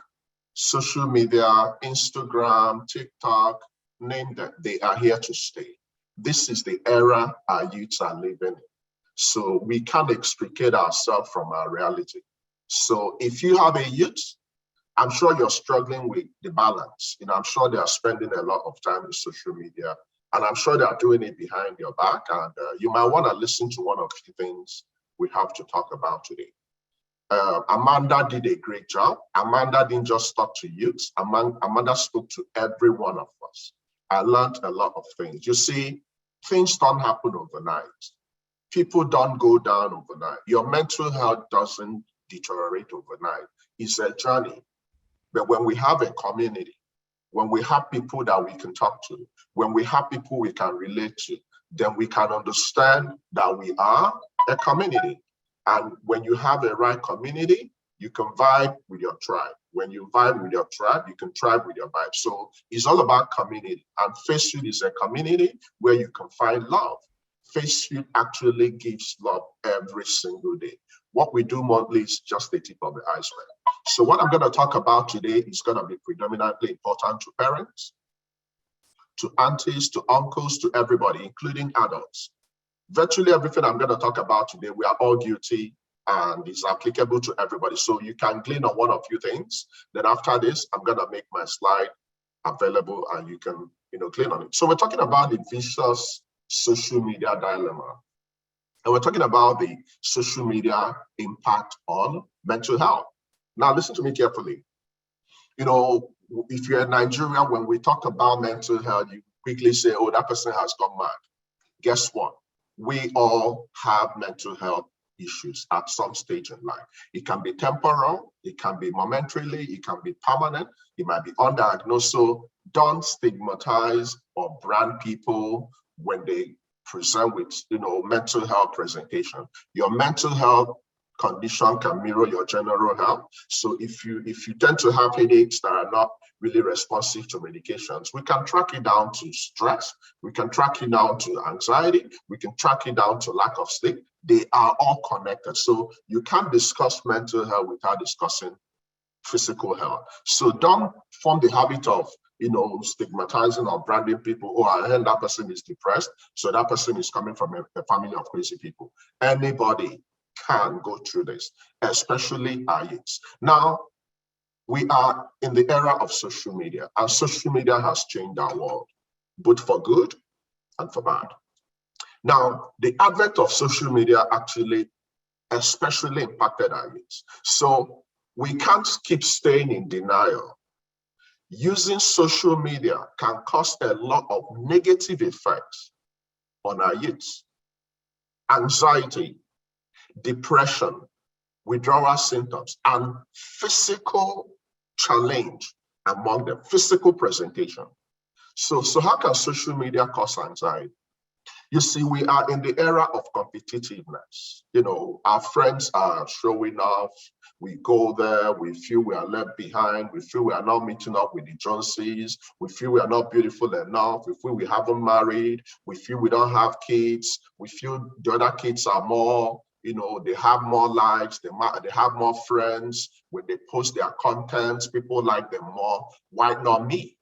social media, Instagram, TikTok, name them, they are here to stay. This is the era our youths are living in. So we can't extricate ourselves from our reality. So if you have a youth, I'm sure you're struggling with the balance. I'm sure they are spending a lot of time with social media, and I'm sure they are doing it behind your back. And you might want to listen to one of the things we have to talk about today. Amanda did a great job. Amanda didn't just talk to youths. Amanda spoke to every one of us. I learned a lot of things. You see, things don't happen overnight. People don't go down overnight. Your mental health doesn't deteriorate overnight. It's a journey. But when we have a community, when we have people that we can talk to, when we have people we can relate to, then we can understand that we are a community. And when you have a right community, you can vibe with your tribe. When you vibe with your tribe, you can tribe with your vibe. So it's all about community. And Face Youth is a community where you can find love. Face Youth actually gives love every single day. What we do monthly is just the tip of the iceberg. So what I'm going to talk about today is going to be predominantly important to parents, to aunties, to uncles, to everybody, including adults. Virtually everything I'm going to talk about today, we are all guilty, and is applicable to everybody. So you can glean on one or few things. Then after this, I'm going to make my slide available, and you can glean on it. So we're talking about the vicious social media dilemma. And we're talking about the social media impact on mental health. Now, listen to me carefully. If you're in Nigeria, when we talk about mental health, you quickly say, oh, that person has gone mad. Guess what? We all have mental health issues at some stage in life. It can be temporal, it can be momentarily, it can be permanent, it might be undiagnosed. So don't stigmatize or brand people when they present with mental health presentation. Your mental health condition can mirror your general health. So if you tend to have headaches that are not really responsive to medications, we can track it down to stress, we can track it down to anxiety, we can track it down to lack of sleep. They are all connected. So you can't discuss mental health without discussing physical health. So don't form the habit of stigmatizing or branding people. Oh, I heard that person is depressed, so that person is coming from a family of crazy people. Anybody can go through this, especially our youths. Now, we are in the era of social media, and social media has changed our world, both for good and for bad. Now, the advent of social media actually especially impacted our youths. So we can't keep staying in denial. Using social media can cause a lot of negative effects on our youths. Anxiety, depression, withdrawal symptoms, and physical challenge among them, physical presentation. So how can social media cause anxiety? You see, we are in the era of competitiveness. You know, our friends are showing off. We go there, we feel we are left behind. We feel we are not meeting up with the Joneses. We feel we are not beautiful enough. We feel we haven't married. We feel we don't have kids. We feel the other kids are more, you know, they have more likes, they have more friends. When they post their contents, people like them more. Why not me?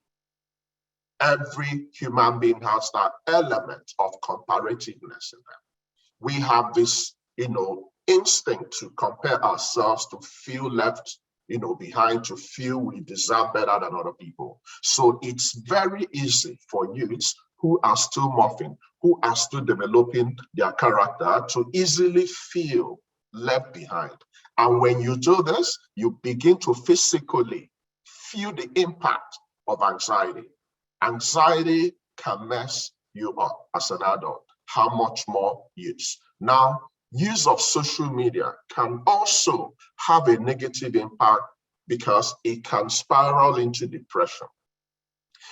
Every human being has that element of comparativeness in them. We have this, you know, instinct to compare ourselves, to feel left, you know, behind, to feel we deserve better than other people. So it's very easy for youths who are still morphing, who are still developing their character, to easily feel left behind. And when you do this, you begin to physically feel the impact of anxiety. Anxiety can mess you up as an adult. How much more use? Now, use of social media can also have a negative impact because it can spiral into depression.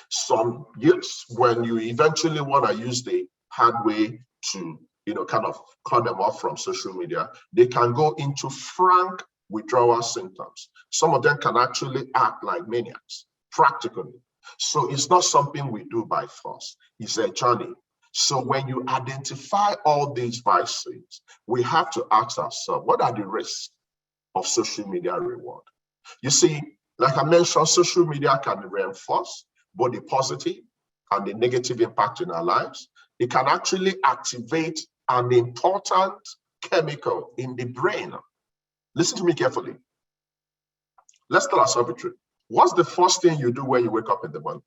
Some youths, when you eventually want to use the hard way to, you know, kind of cut them off from social media, they can go into frank withdrawal symptoms. Some of them can actually act like maniacs, practically. So it's not something we do by force, it's a journey. So when you identify all these vices, we have to ask ourselves, what are the risks of social media reward? You see, like I mentioned, social media can reinforce both the positive and the negative impact in our lives. It can actually activate an important chemical in the brain. Listen to me carefully. Let's tell ourselves the truth. What's the first thing you do when you wake up in the morning?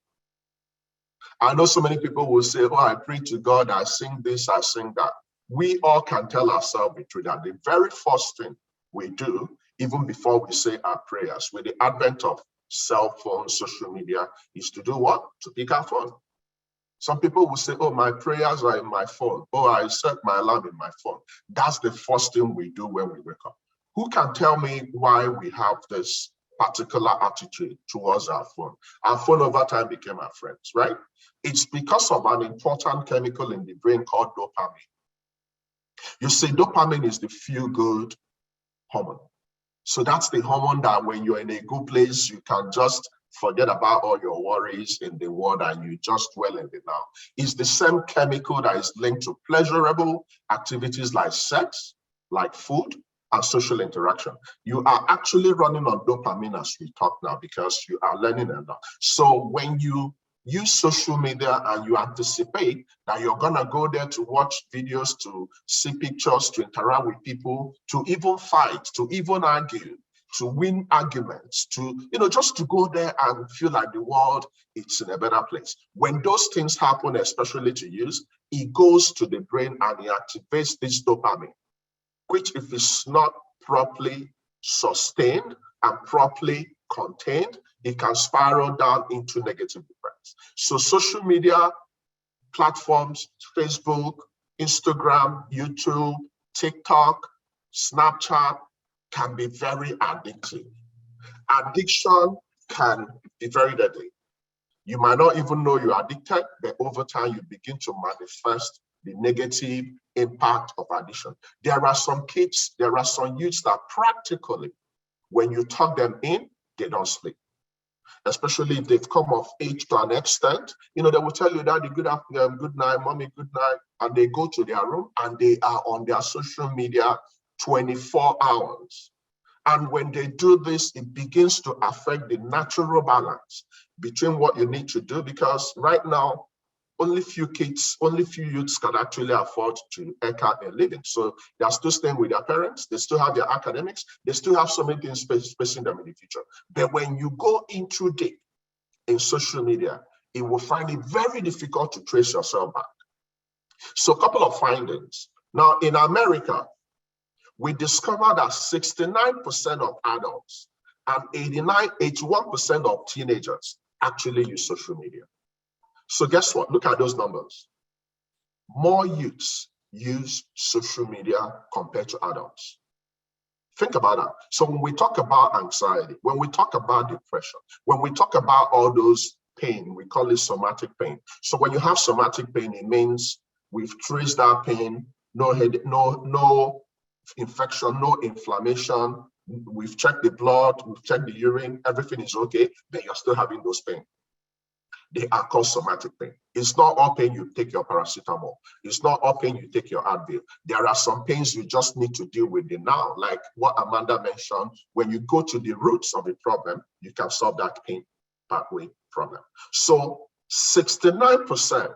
I know so many people will say, oh, I pray to God, I sing this, I sing that. We all can tell ourselves the truth that the very first thing we do, even before we say our prayers, with the advent of cell phones, social media, is to do what? To pick our phone. Some people will say, oh, my prayers are in my phone. Oh, I set my alarm in my phone. That's the first thing we do when we wake up. Who can tell me why we have this particular attitude towards our phone? Our phone over time became our friends, right? It's because of an important chemical in the brain called dopamine. You see, dopamine is the feel-good hormone. So that's the hormone that when you're in a good place, you can just forget about all your worries in the world and you just dwell in the now. It's the same chemical that is linked to pleasurable activities like sex, like food, and social interaction. You are actually running on dopamine as we talk now because you are learning a lot. So when you use social media and you anticipate that you're gonna go there to watch videos, to see pictures, to interact with people, to even fight, to even argue, to win arguments, to, you know, just to go there and feel like the world is in a better place. When those things happen, especially to use, it goes to the brain and it activates this dopamine, which if it's not properly sustained and properly contained, it can spiral down into negative effects. So social media platforms, Facebook, Instagram, YouTube, TikTok, Snapchat can be very addictive. Addiction can be very deadly. You might not even know you're addicted, but over time you begin to manifest the negative impact of addiction. There are some kids, there are some youths that practically, when you tuck them in, they don't sleep. Especially if they've come of age to an extent, you know, they will tell you, Daddy, good afternoon, good night, Mommy, good night. And they go to their room and they are on their social media 24 hours. And when they do this, it begins to affect the natural balance between what you need to do, because right now, only few youths can actually afford to eke out a living. So they're still staying with their parents, they still have their academics, they still have so many things facing them in the future. But when you go into deep in social media, it will find it very difficult to trace yourself back. So a couple of findings. Now in America, we discovered that 69% of adults and 81% of teenagers actually use social media. So guess what? Look at those numbers. More youths use social media compared to adults? Think about that. So when we talk about anxiety, when we talk about depression, when we talk about all those pain, we call it somatic pain. So when you have somatic pain, it means we've traced that pain, no headache, no infection, no inflammation. We've checked the blood, we've checked the urine, everything is okay, but you're still having those pain. They are called somatic pain. It's not all pain you take your paracetamol. It's not all pain you take your Advil. There are some pains you just need to deal with it now, like what Amanda mentioned. When you go to the roots of the problem, you can solve that pain pathway problem. So 69%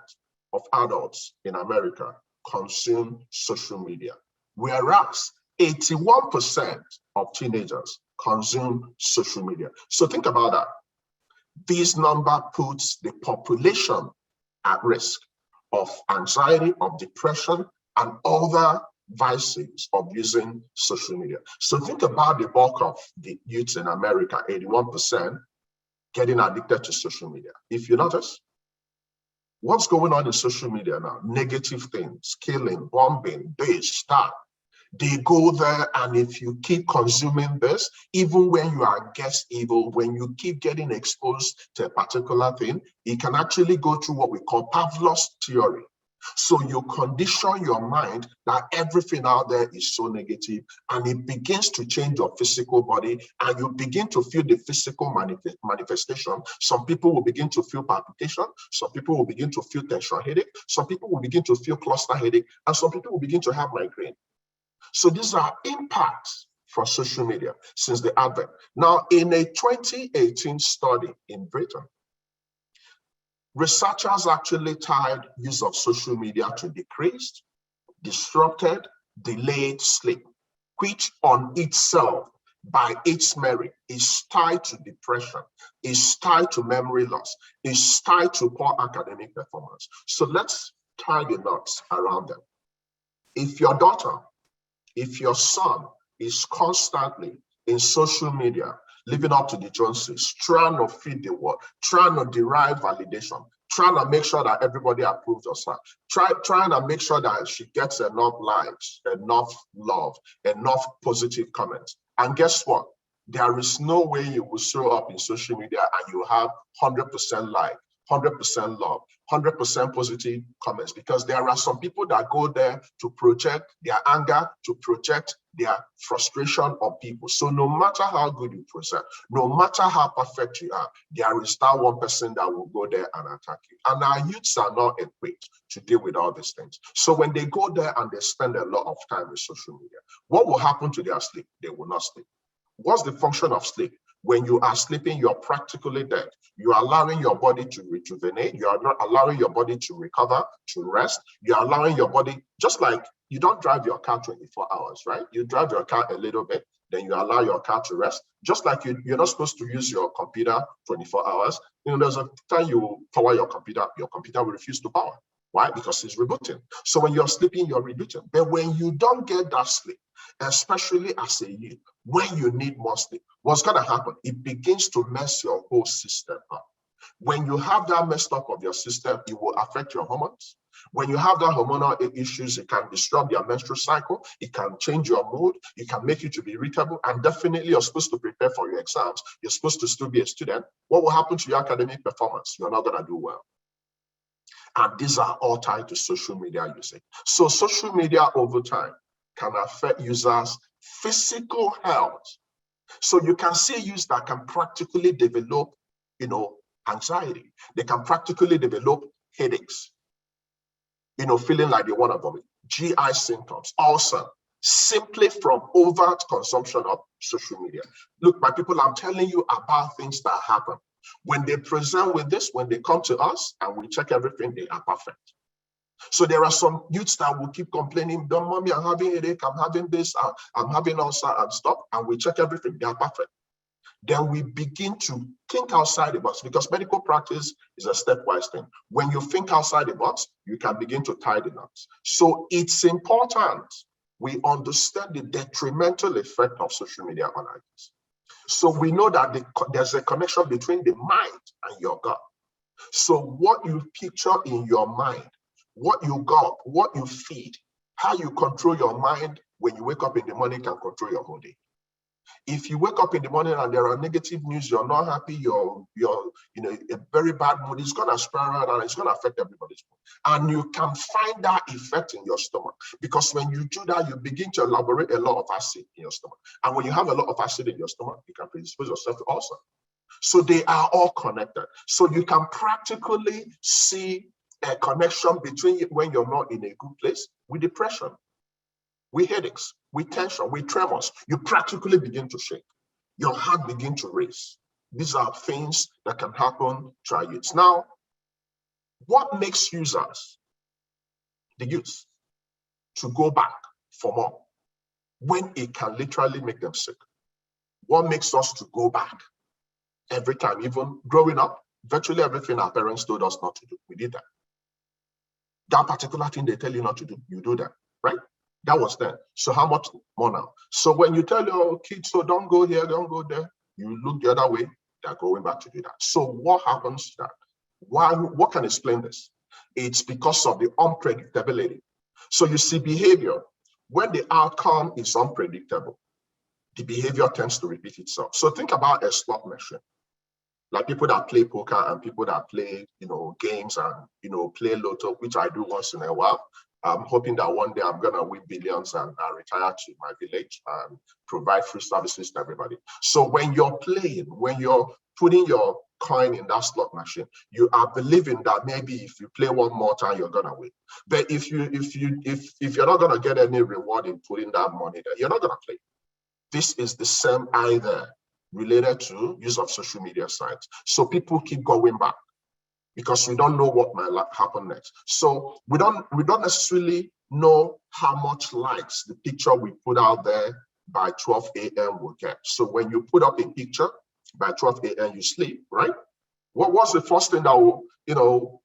of adults in America consume social media, whereas 81% of teenagers consume social media. So think about that. This number puts the population at risk of anxiety, of depression, and other vices of using social media. So think about the bulk of the youths in America, 81%, getting addicted to social media. If you notice, what's going on in social media now? Negative things, killing, bombing, this, that. They go there, and if you keep consuming this, even when you are against evil, when you keep getting exposed to a particular thing, it can actually go through what we call Pavlov's theory. So you condition your mind that everything out there is so negative, and it begins to change your physical body, and you begin to feel the physical manifestation. Some people will begin to feel palpitation. Some people will begin to feel tension headache. Some people will begin to feel cluster headache, and some people will begin to have migraine. So these are impacts for social media since the advent. Now, in a 2018 study in Britain, researchers actually tied use of social media to decreased, disrupted, delayed sleep, which on itself, by its merit, is tied to depression, is tied to memory loss, is tied to poor academic performance. So let's tie the knots around them. If your daughter, if your son is constantly in social media, living up to the Joneses, trying to feed the world, trying to derive validation, trying to make sure that everybody approves of her, trying to make sure that she gets enough likes, enough love, enough positive comments. And guess what? There is no way you will show up in social media and you have 100% like, 100% love, 100% positive comments, because there are some people that go there to project their anger, to project their frustration on people. So no matter how good you present, no matter how perfect you are, there is that one person that will go there and attack you. And our youths are not equipped to deal with all these things. So when they go there and they spend a lot of time with social media, what will happen to their sleep? They will not sleep. What's the function of sleep? When you are sleeping, you're practically dead. You are allowing your body to rejuvenate. You are not allowing your body to recover, to rest. You are allowing your body, just like you don't drive your car 24 hours, right? You drive your car a little bit, then you allow your car to rest. Just like you're not supposed to use your computer 24 hours. You know, there's a time you power your computer will refuse to power. Why? Because it's rebooting. So when you're sleeping, you're rebooting. But when you don't get that sleep, especially as a youth, when you need more sleep, what's going to happen? It begins to mess your whole system up. When you have that messed up of your system, it will affect your hormones. When you have that hormonal issues, it can disrupt your menstrual cycle. It can change your mood. It can make you to be irritable. And definitely, you're supposed to prepare for your exams. You're supposed to still be a student. What will happen to your academic performance? You're not going to do well. And these are all tied to social media usage. So social media over time can affect users' physical health. So you can see youths that can practically develop, anxiety. They can practically develop headaches, feeling like they want to vomit, GI symptoms, ulcer, simply from overt consumption of social media. Look, my people, I'm telling you about things that happen. When they present with this, when they come to us and we check everything, they are perfect. So there are some youths that will keep complaining, "Don't, mommy, I'm having a headache, I'm having this, I'm having ulcer," and stuff, and we check everything, they are perfect. Then we begin to think outside the box, because medical practice is a stepwise thing. When you think outside the box, you can begin to tie the knots. So it's important we understand the detrimental effect of social media on our youth. So we know that there's a connection between the mind and your gut. So what you picture in your mind, what you got, what you feed, How you control your mind when you wake up in the morning can control your whole day. If you wake up in the morning and there are negative news, you're not happy, you're a very bad mood, it's gonna spiral and it's gonna affect everybody's mood. And you can find that effect in your stomach, because when you do that, you begin to elaborate a lot of acid in your stomach. And when you have a lot of acid in your stomach, you can predispose yourself to ulcer. So they are all connected. So you can practically see a connection between when you're not in a good place with depression, with headaches, with tension, with tremors. You practically begin to shake. Your heart begins to race. These are things that can happen to our youths. Now, what makes users, the youth, to go back for more when it can literally make them sick? What makes us to go back every time? Even growing up, virtually everything our parents told us not to do, we did that. That particular thing they tell you not to do, you do that, right? That was then. So how much more now? So when you tell your kids, so don't go here, don't go there, you look the other way, they're going back to do that. So what happens to that? What can explain this? It's because of the unpredictability. So you see behavior, when the outcome is unpredictable, the behavior tends to repeat itself. So think about a slot machine. Like people that play poker and people that play, games and, play lotto, which I do once in a while. I'm hoping that one day I'm gonna win billions and retire to my village and provide free services to everybody. So when you're playing, when you're putting your coin in that slot machine, you are believing that maybe if you play one more time, you're gonna win. But if you're not gonna get any reward in putting that money there, you're not gonna play. This is the same either related to use of social media sites. So people keep going back, because we don't know what might happen next. So we don't necessarily know how much likes the picture we put out there by 12 a.m. will get. So when you put up a picture by 12 a.m. you sleep, right? What's the first thing that will,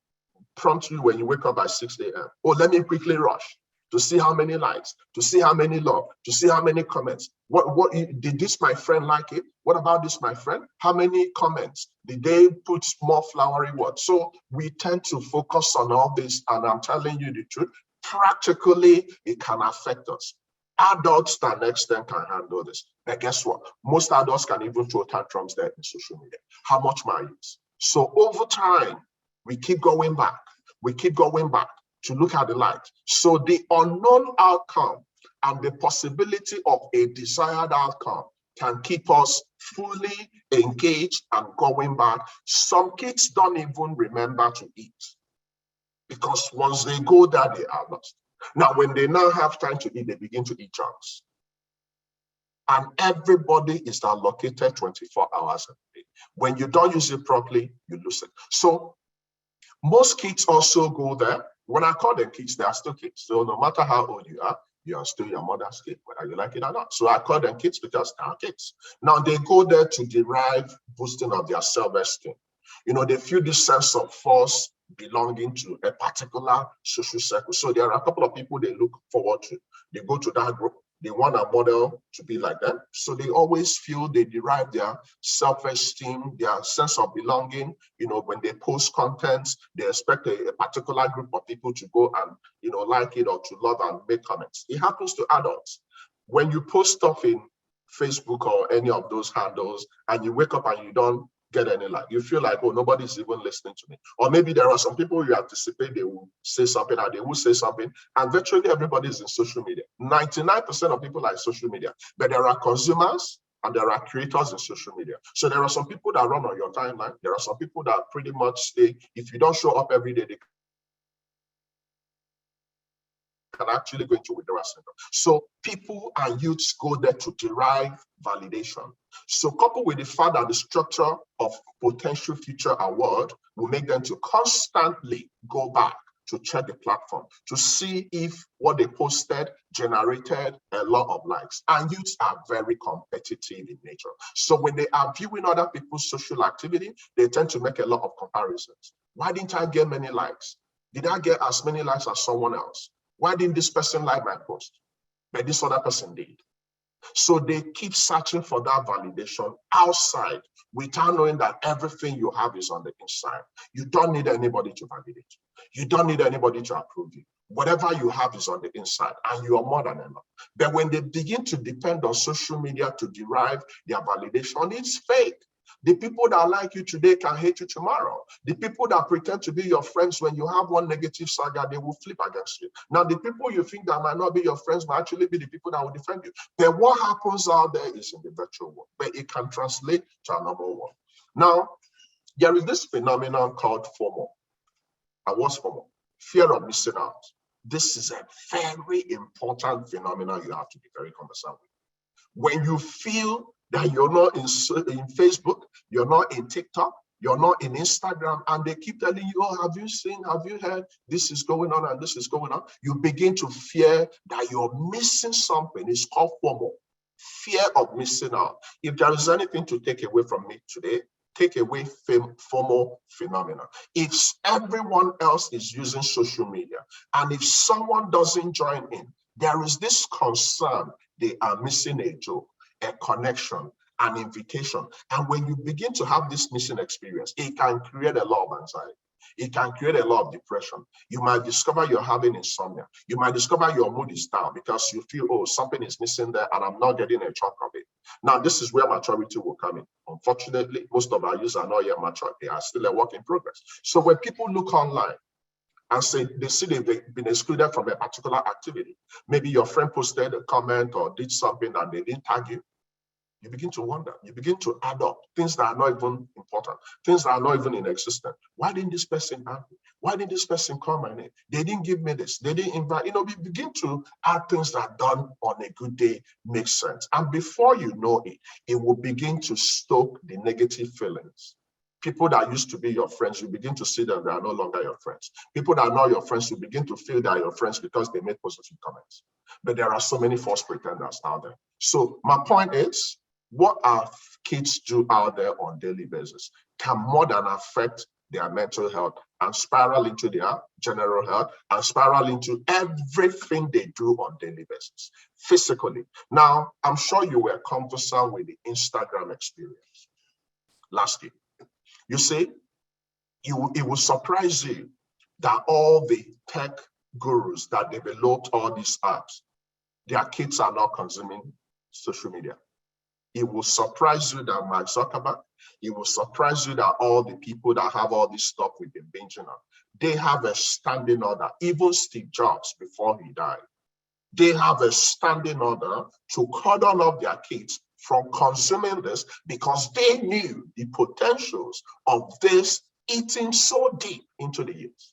prompt you when you wake up by 6 a.m.? Oh, let me quickly rush to see how many likes, to see how many love, to see how many comments. What did this my friend like it? What about this my friend? How many comments? Did they put more flowery words? So we tend to focus on all this, and I'm telling you the truth, practically it can affect us. Adults to an extent can handle this. But guess what? Most adults can even throw tantrums there in social media. How much my use? So over time, we keep going back. We keep going back to look at the light. So the unknown outcome and the possibility of a desired outcome can keep us fully engaged and going back. Some kids don't even remember to eat, because once they go there, they are lost. Now, when they now have time to eat, they begin to eat junks. And everybody is allocated 24 hours a day. When you don't use it properly, you lose it. So most kids also go there. When I call them kids, they are still kids. So no matter how old you are still your mother's kid, whether you like it or not. So I call them kids because they are kids. Now they go there to derive boosting of their self-esteem. They feel this sense of force belonging to a particular social circle. So there are a couple of people they look forward to. They go to that group. They want a model to be like them. So they always feel they derive their self-esteem, their sense of belonging. When they post content, they expect a particular group of people to go and, like it or to love and make comments. It happens to adults. When you post stuff in Facebook or any of those handles and you wake up and you don't get any like, you feel like, oh, nobody's even listening to me. Or maybe there are some people you anticipate they will say something and they will say something, and virtually everybody's in social media. 99% of people are in social media, but there are consumers and there are creators in social media. So there are some people that run on your timeline. There are some people that pretty much stay, if you don't show up every day, they can actually go into withdrawal syndrome. So people and youths go there to derive validation. So coupled with the fact that the structure of potential future award will make them to constantly go back to check the platform to see if what they posted generated a lot of likes. And youths are very competitive in nature. So when they are viewing other people's social activity, they tend to make a lot of comparisons. Why didn't I get many likes? Did I get as many likes as someone else? Why didn't this person like my post? But this other person did. So they keep searching for that validation outside without knowing that everything you have is on the inside. You don't need anybody to validate you. You don't need anybody to approve you. Whatever you have is on the inside, and you are more than enough. But when they begin to depend on social media to derive their validation, it's fake. The people that like you today can hate you tomorrow. The people that pretend to be your friends, when you have one negative saga, they will flip against you. Now, the people you think that might not be your friends might actually be the people that will defend you. But what happens out there is in the virtual world, but it can translate to another world. Now, there is this phenomenon called FOMO. And what's FOMO? Fear of missing out. This is a very important phenomenon you have to be very conversant with. When you feel that you're not in Facebook, you're not in TikTok, you're not in Instagram, and they keep telling you, oh, have you seen, have you heard, this is going on and this is going on, you begin to fear that you're missing something. It's called FOMO, fear of missing out. If there is anything to take away from me today, take away FOMO phenomena. If everyone else is using social media, and if someone doesn't join in, there is this concern they are missing a joke, a connection, an invitation. And when you begin to have this missing experience, it can create a lot of anxiety. It can create a lot of depression. You might discover you're having insomnia. You might discover your mood is down because you feel, oh, something is missing there and I'm not getting a chunk of it. Now, this is where maturity will come in. Unfortunately, most of our users are not yet mature. They are still a work in progress. So when people look online and say they see they've been excluded from a particular activity, maybe your friend posted a comment or did something and they didn't tag you, you begin to wonder, you begin to add up things that are not even important, things that are not even in existence. Why didn't this person add me? Why didn't this person call my name? They didn't give me this, they didn't invite, we begin to add things that are done on a good day make sense. And before you know it, it will begin to stoke the negative feelings. People that used to be your friends, you begin to see them, they are no longer your friends. People that are not your friends, you begin to feel they are your friends because they made positive comments. But there are so many false pretenders out there. So my point is, what our kids do out there on a daily basis can more than affect their mental health and spiral into their general health and spiral into everything they do on a daily basis, physically. Now, I'm sure you were conversant with the Instagram experience last year. You see, it will surprise you that all the tech gurus that developed all these apps, their kids are not consuming social media. It will surprise you that Mark Zuckerberg, it will surprise you that all the people that have all this stuff with the binging on, they have a standing order. Even Steve Jobs, before he died, they have a standing order to cordon off their kids from consuming this because they knew the potentials of this eating so deep into the youth.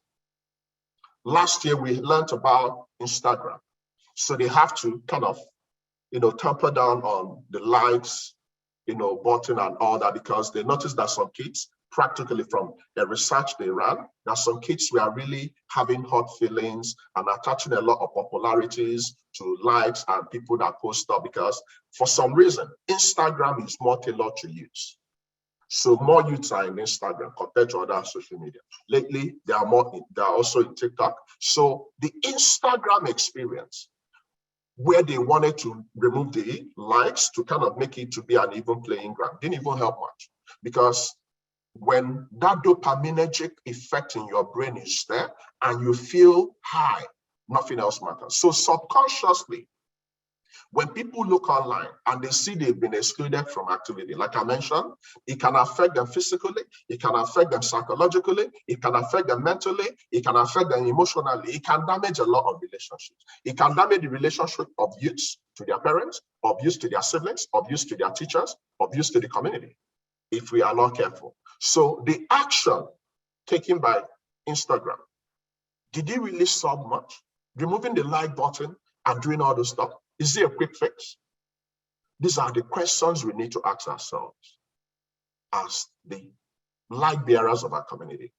Last year, we learned about Instagram. So they have to kind of tamper down on the likes, button and all that, because they noticed that some kids, practically from the research they ran, that some kids were really having hot feelings and attaching a lot of popularities to likes and people that post stuff, because for some reason, Instagram is more tailored to youth. So more youths are in Instagram compared to other social media. Lately, they are also in TikTok. So the Instagram experience, where they wanted to remove the likes to kind of make it to be an even playing ground, didn't even help much. Because when that dopaminergic effect in your brain is there and you feel high, nothing else matters. So subconsciously, when people look online and they see they've been excluded from activity, like I mentioned, it can affect them physically, it can affect them psychologically, it can affect them mentally, it can affect them emotionally, it can damage a lot of relationships. It can damage the relationship of youths to their parents, of youths to their siblings, of youths to their teachers, of youths to the community, if we are not careful. So the action taken by Instagram, did it really solve much? Removing the like button and doing all this stuff, is it a quick fix? These are the questions we need to ask ourselves as the light bearers of our community.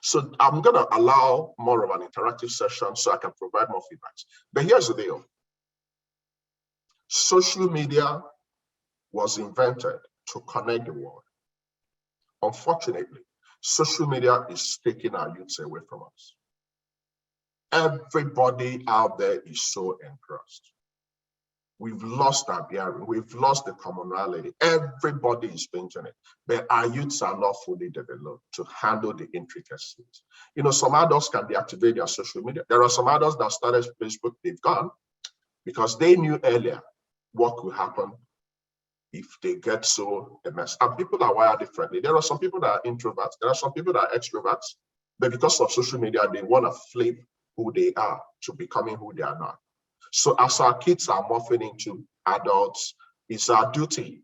So I'm going to allow more of an interactive session so I can provide more feedbacks. But here's the deal. Social media was invented to connect the world. Unfortunately, social media is taking our youths away from us. Everybody out there is so engrossed. We've lost our bearing. We've lost the commonality. Everybody is painting it, but our youths are not fully developed to handle the intricacies. You know, some adults can deactivate their social media. There are some adults that started Facebook, they've gone because they knew earlier what could happen if they get so immersed. And people are wired differently. There are some people that are introverts. There are some people that are extroverts, but because of social media, they want to flip who they are to becoming who they are not. So as our kids are morphing into adults, it's our duty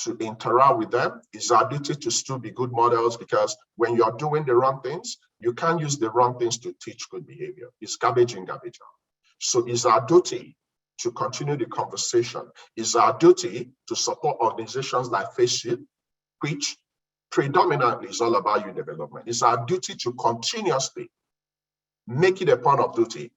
to interact with them. It's our duty to still be good models, because when you're doing the wrong things, you can't use the wrong things to teach good behavior. It's garbage in, garbage out. So it's our duty to continue the conversation. It's our duty to support organizations like FACEYOUTH, which predominantly is all about youth development. It's our duty to continuously make it a point of duty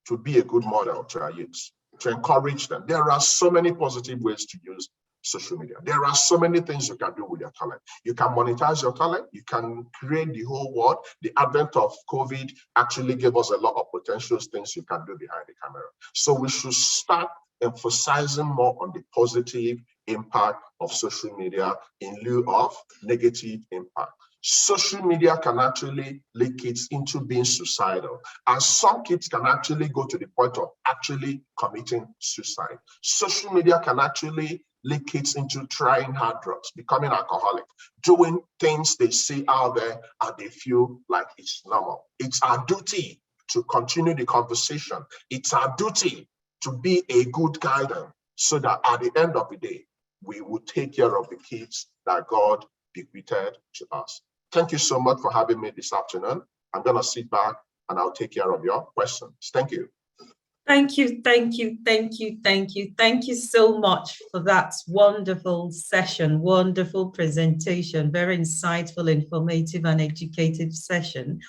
to be a good model to our youths, to encourage them. There are so many positive ways to use social media. There are so many things you can do with your talent. You can monetize your talent. You can create the whole world. The advent of COVID actually gave us a lot of potential things you can do behind the camera. So we should start emphasizing more on the positive impact of social media in lieu of negative impact. Social media can actually lead kids into being suicidal. And some kids can actually go to the point of actually committing suicide. Social media can actually lead kids into trying hard drugs, becoming alcoholic, doing things they see out there and they feel like it's normal. It's our duty to continue the conversation. It's our duty to be a good guidance so that at the end of the day, we will take care of the kids that God bequeathed to us. Thank you so much for having me this afternoon. I'm going to sit back and I'll take care of your questions. Thank you. Thank you, thank you, thank you, thank you. Thank you so much for that wonderful session, wonderful presentation, very insightful, informative, and educative session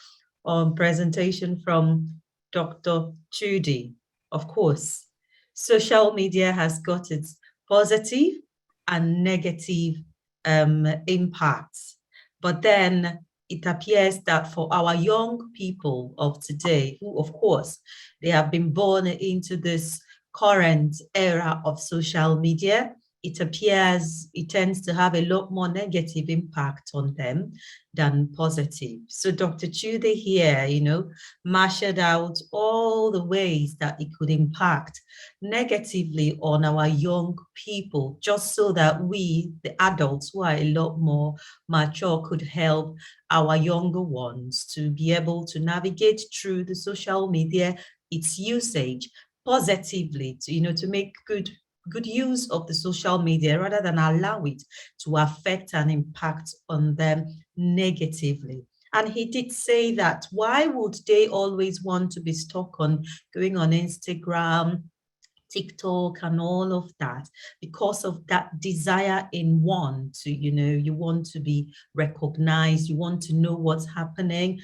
on presentation from Dr. Chudi. Of course, social media has got its positive and negative impacts. But then it appears that for our young people of today, who, of course, they have been born into this current era of social media, it appears it tends to have a lot more negative impact on them than positive. So Dr. Chude here, marshaled out all the ways that it could impact negatively on our young people, just so that we, the adults who are a lot more mature, could help our younger ones to be able to navigate through the social media, its usage positively, to make good use of the social media rather than allow it to affect and impact on them negatively. And he did say that why would they always want to be stuck on going on Instagram, TikTok, and all of that? Because of that desire in one to, you want to be recognized, you want to know what's happening,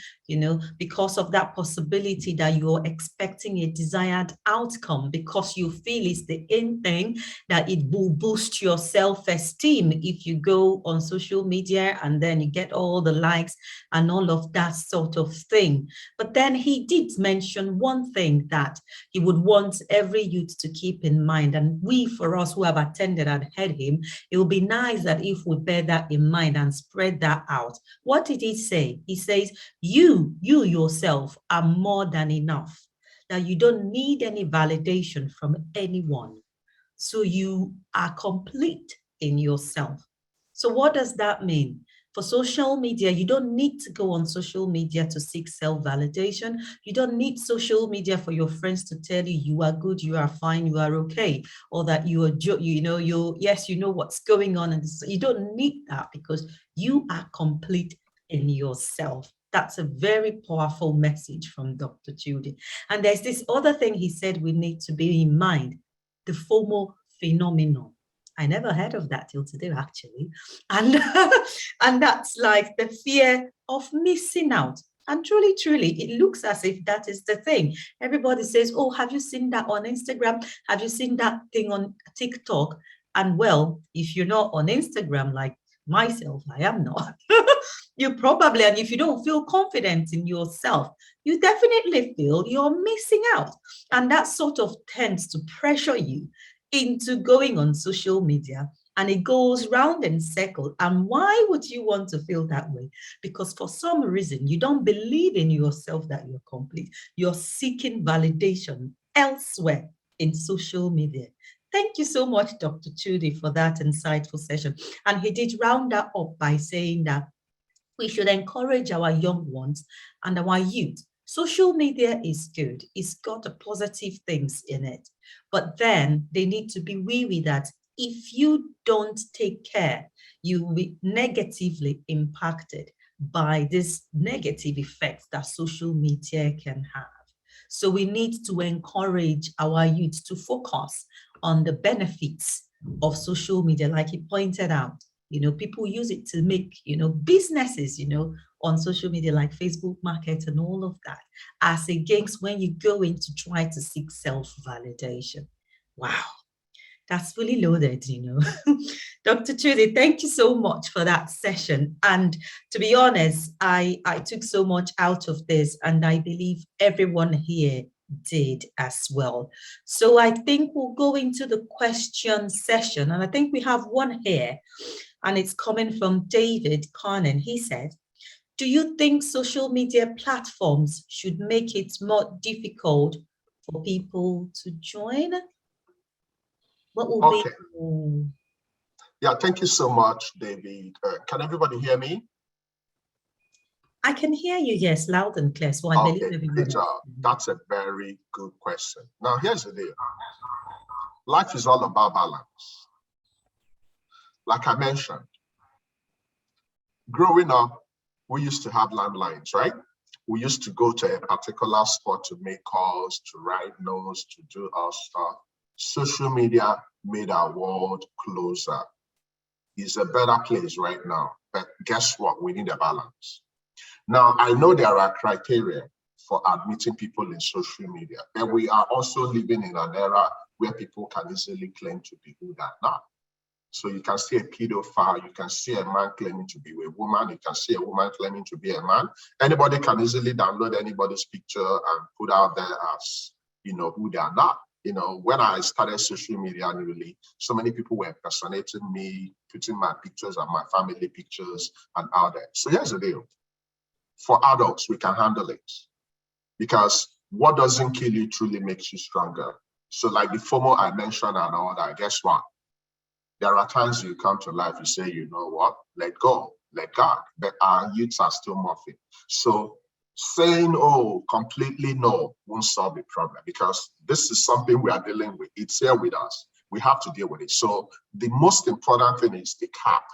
because of that possibility that you're expecting a desired outcome, because you feel it's the in thing, that it will boost your self-esteem if you go on social media and then you get all the likes and all of that sort of thing. But then he did mention one thing that he would want every youth to keep in mind, and for us who have attended and heard him, it would be nice that if we bear that in mind and spread that out. What did he say? He says, you yourself are more than enough, that you don't need any validation from anyone. So you are complete in yourself. So what does that mean? For social media, you don't need to go on social media to seek self-validation. You don't need social media for your friends to tell you you are good, you are fine, you are okay, or that you are, yes, you know what's going on. And you don't need that, because you are complete in yourself. That's a very powerful message from Dr. Judy. And there's this other thing he said we need to be in mind, the FOMO phenomenon. I never heard of that till today, actually. And, and that's like the fear of missing out. And truly, it looks as if that is the thing. Everybody says, oh, have you seen that on Instagram? Have you seen that thing on TikTok? And well, if you're not on Instagram like myself, I am not. You probably, and if you don't feel confident in yourself, you definitely feel you're missing out. And that sort of tends to pressure you into going on social media, and it goes round and circle. And why would you want to feel that way? Because for some reason, you don't believe in yourself that you're complete. You're seeking validation elsewhere in social media. Thank you so much, Dr. Chudi, for that insightful session. And he did round that up by saying that we should encourage our young ones and our youth. Social media is good. It's got the positive things in it. But then they need to be wary that if you don't take care, you will be negatively impacted by these negative effects that social media can have. So we need to encourage our youth to focus on the benefits of social media, like he pointed out. People use it to make, businesses, on social media like Facebook Market and all of that, as against when you go in to try to seek self-validation. Wow, that's fully loaded, Dr. Chudi, thank you so much for that session. And to be honest, I took so much out of this, and I believe everyone here did as well. So I think we'll go into the question session, and I think we have one here, and it's coming from David Conan. He said, do you think social media platforms should make it more difficult for people to join? What will Okay. be? Yeah, thank you so much, David. Can everybody hear me? I can hear you, yes, loud and clear. So I believe everyone. Good job. That's a very good question. Now, here's the deal. Life is all about balance. Like I mentioned, growing up, we used to have landlines, right? We used to go to a particular spot to make calls, to write notes, to do our stuff. Social media made our world closer. It's a better place right now, but guess what? We need a balance. Now, I know there are criteria for admitting people in social media, but we are also living in an era where people can easily claim to be who they're not. So you can see a pedophile, you can see a man claiming to be a woman, you can see a woman claiming to be a man. Anybody can easily download anybody's picture and put out there as, who they are not. When I started social media newly, so many people were impersonating me, putting my pictures and my family pictures and out there. So here's the deal. For adults, we can handle it, because what doesn't kill you truly makes you stronger. So like the FOMO I mentioned and all that, guess what? There are times you come to life, you say, you know what, let go, let God, but our youths are still morphing. So saying, oh, completely no, won't solve the problem, because this is something we are dealing with. It's here with us. We have to deal with it. So the most important thing is the cap.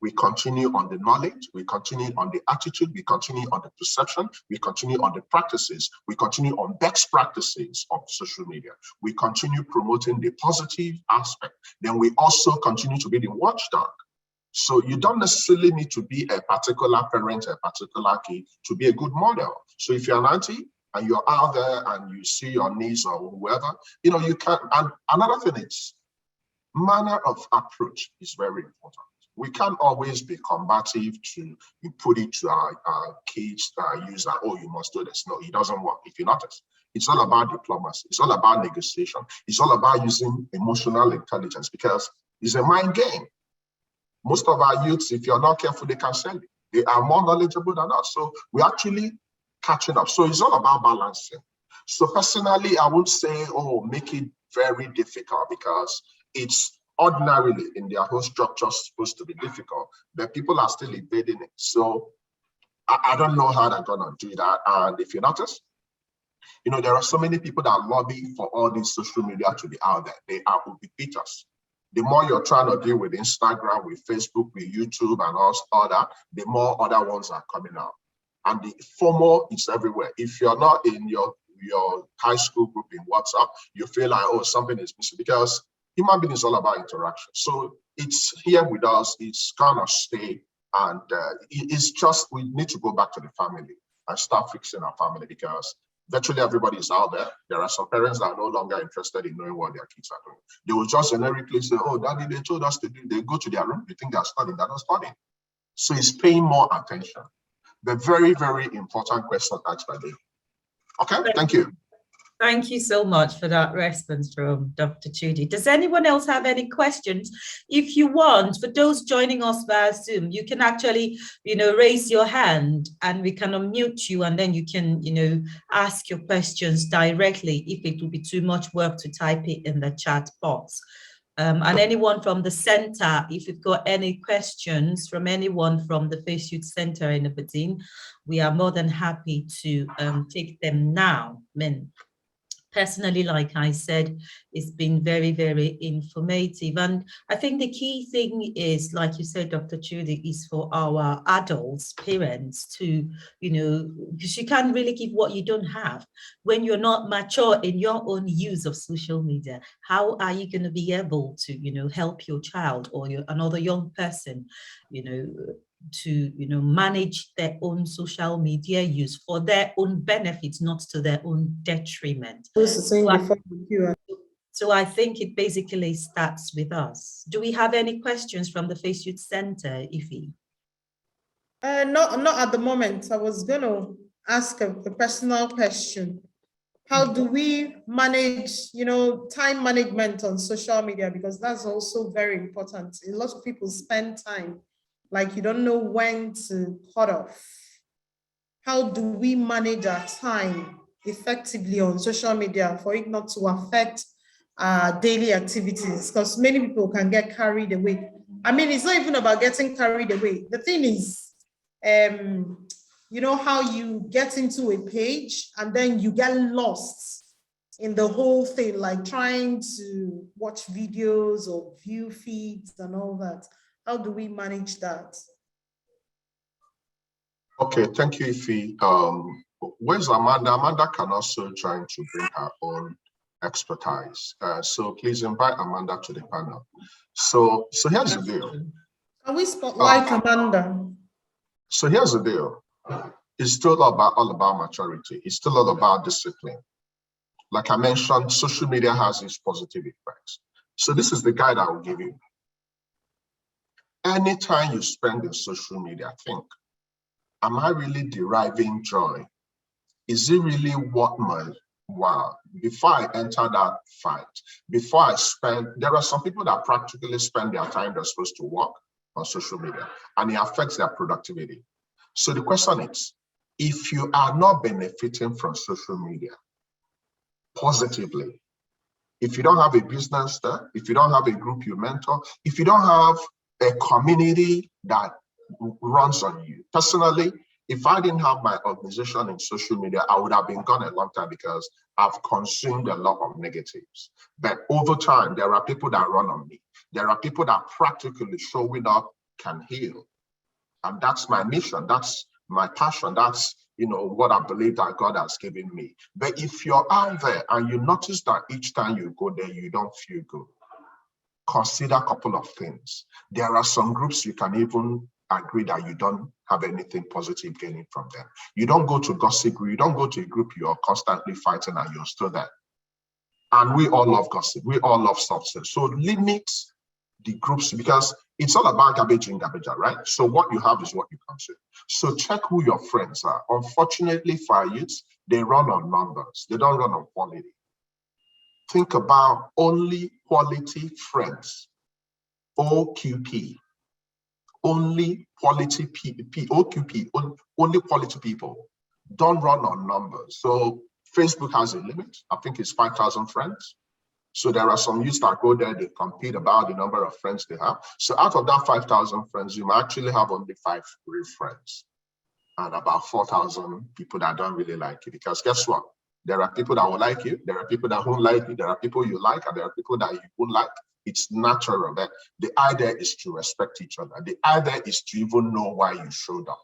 We continue on the knowledge, we continue on the attitude, we continue on the perception, we continue on the practices, we continue on best practices of social media. We continue promoting the positive aspect. Then we also continue to be the watchdog. So you don't necessarily need to be a particular parent, a particular kid to be a good model. So if you're an auntie and you're out there and you see your niece or whoever, you can. And another thing is, manner of approach is very important. We can't always be combative to put it to our kids, user, oh, you must do this. No, it doesn't work, if you notice. It's all about diplomacy. It's all about negotiation. It's all about using emotional intelligence, because it's a mind game. Most of our youths, if you're not careful, they can sell it. They are more knowledgeable than us. So we're actually catching up. So it's all about balancing. So personally, I would say, oh, make it very difficult, because it's ordinarily in their whole structure supposed to be difficult, but people are still evading it. So I don't know how they're gonna do that. And if you notice, there are so many people that lobby for all these social media to be out there. They are ubiquitous. The more you're trying to deal with Instagram, with Facebook, with YouTube and all that, the more other ones are coming out. And the FOMO is everywhere. If you're not in your high school group in WhatsApp, you feel like, oh, something is missing, because human being is all about interaction. So it's here with us, it's kind of stay, and it's just, we need to go back to the family and start fixing our family, because virtually everybody is out there. There are some parents that are no longer interested in knowing what their kids are doing. They will just generically say, oh, daddy, they told us to do, they go to their room, you think they're studying, they're not studying. So it's paying more attention. The very, very important question asked by them. Okay, thank you. Thank you so much for that response from Dr. Judy. Does anyone else have any questions? If you want, for those joining us via Zoom, you can actually, raise your hand and we can unmute you, and then you can, ask your questions directly if it will be too much work to type it in the chat box. And anyone from the center, if you've got any questions from anyone from the FACEYOUTH Center in Aberdeen, we are more than happy to take them now. Personally, like I said, it's been very, very informative. And I think the key thing is, like you said, Dr. Judy, is for our adults, parents to, because you can't really give what you don't have. When you're not mature in your own use of social media, how are you going to be able to, help your child or another young person, to manage their own social media use for their own benefits, not to their own detriment. So I think it basically starts with us. Do we have any questions from the FACEYOUTH Center, Ify? Not at the moment. I was going to ask a personal question. How do we manage, time management on social media? Because that's also very important. A lot of people spend time, like you don't know when to cut off. How do we manage our time effectively on social media for it not to affect our daily activities? Because many people can get carried away. I mean, it's not even about getting carried away. The thing is, how you get into a page and then you get lost in the whole thing, like trying to watch videos or view feeds and all that. How do we manage that? Okay, thank you, Ify. Where's Amanda? Amanda can also join to bring her own expertise. So please invite Amanda to the panel. So here's the deal. Can we spotlight Amanda? So here's the deal. It's still all about maturity. It's still all about discipline. Like I mentioned, social media has its positive effects. So this is the guide I will give you. Anytime you spend in social media, think, am I really deriving joy? Is it really worth my while? Before I enter that fight, there are some people that practically spend their time they're supposed to work on social media, and it affects their productivity. So the question is, if you are not benefiting from social media positively, if you don't have a business there, if you don't have a group you mentor, if you don't have a community that runs on you. Personally, if I didn't have my organization in social media, I would have been gone a long time because I've consumed a lot of negatives. But over time, there are people that run on me. There are people that practically showing up can heal. And that's my mission. That's my passion. That's what I believe that God has given me. But if you're out there and you notice that each time you go there, you don't feel good, consider a couple of things. There are some groups you can even agree that you don't have anything positive gaining from them. You don't go to gossip group, you don't go to a group you're constantly fighting and you're still there. And we all love gossip, we all love substance. So limit the groups, because it's all about garbage in, garbage out, right? So what you have is what you consume. So check who your friends are. Unfortunately for our youths, they run on numbers, they don't run on quality. Think about only quality friends, OQP, only quality OQP, only quality people. Don't run on numbers. So Facebook has a limit. I think it's 5,000 friends. So there are some youths that go there, they compete about the number of friends they have. So out of that 5,000 friends, you might actually have only 5 real friends and about 4,000 people that don't really like you. Because guess what? There are people that will like you, there are people that won't like you, there are people you like, and there are people that you won't like. It's natural. That the idea is to respect each other. The idea is to even know why you showed up.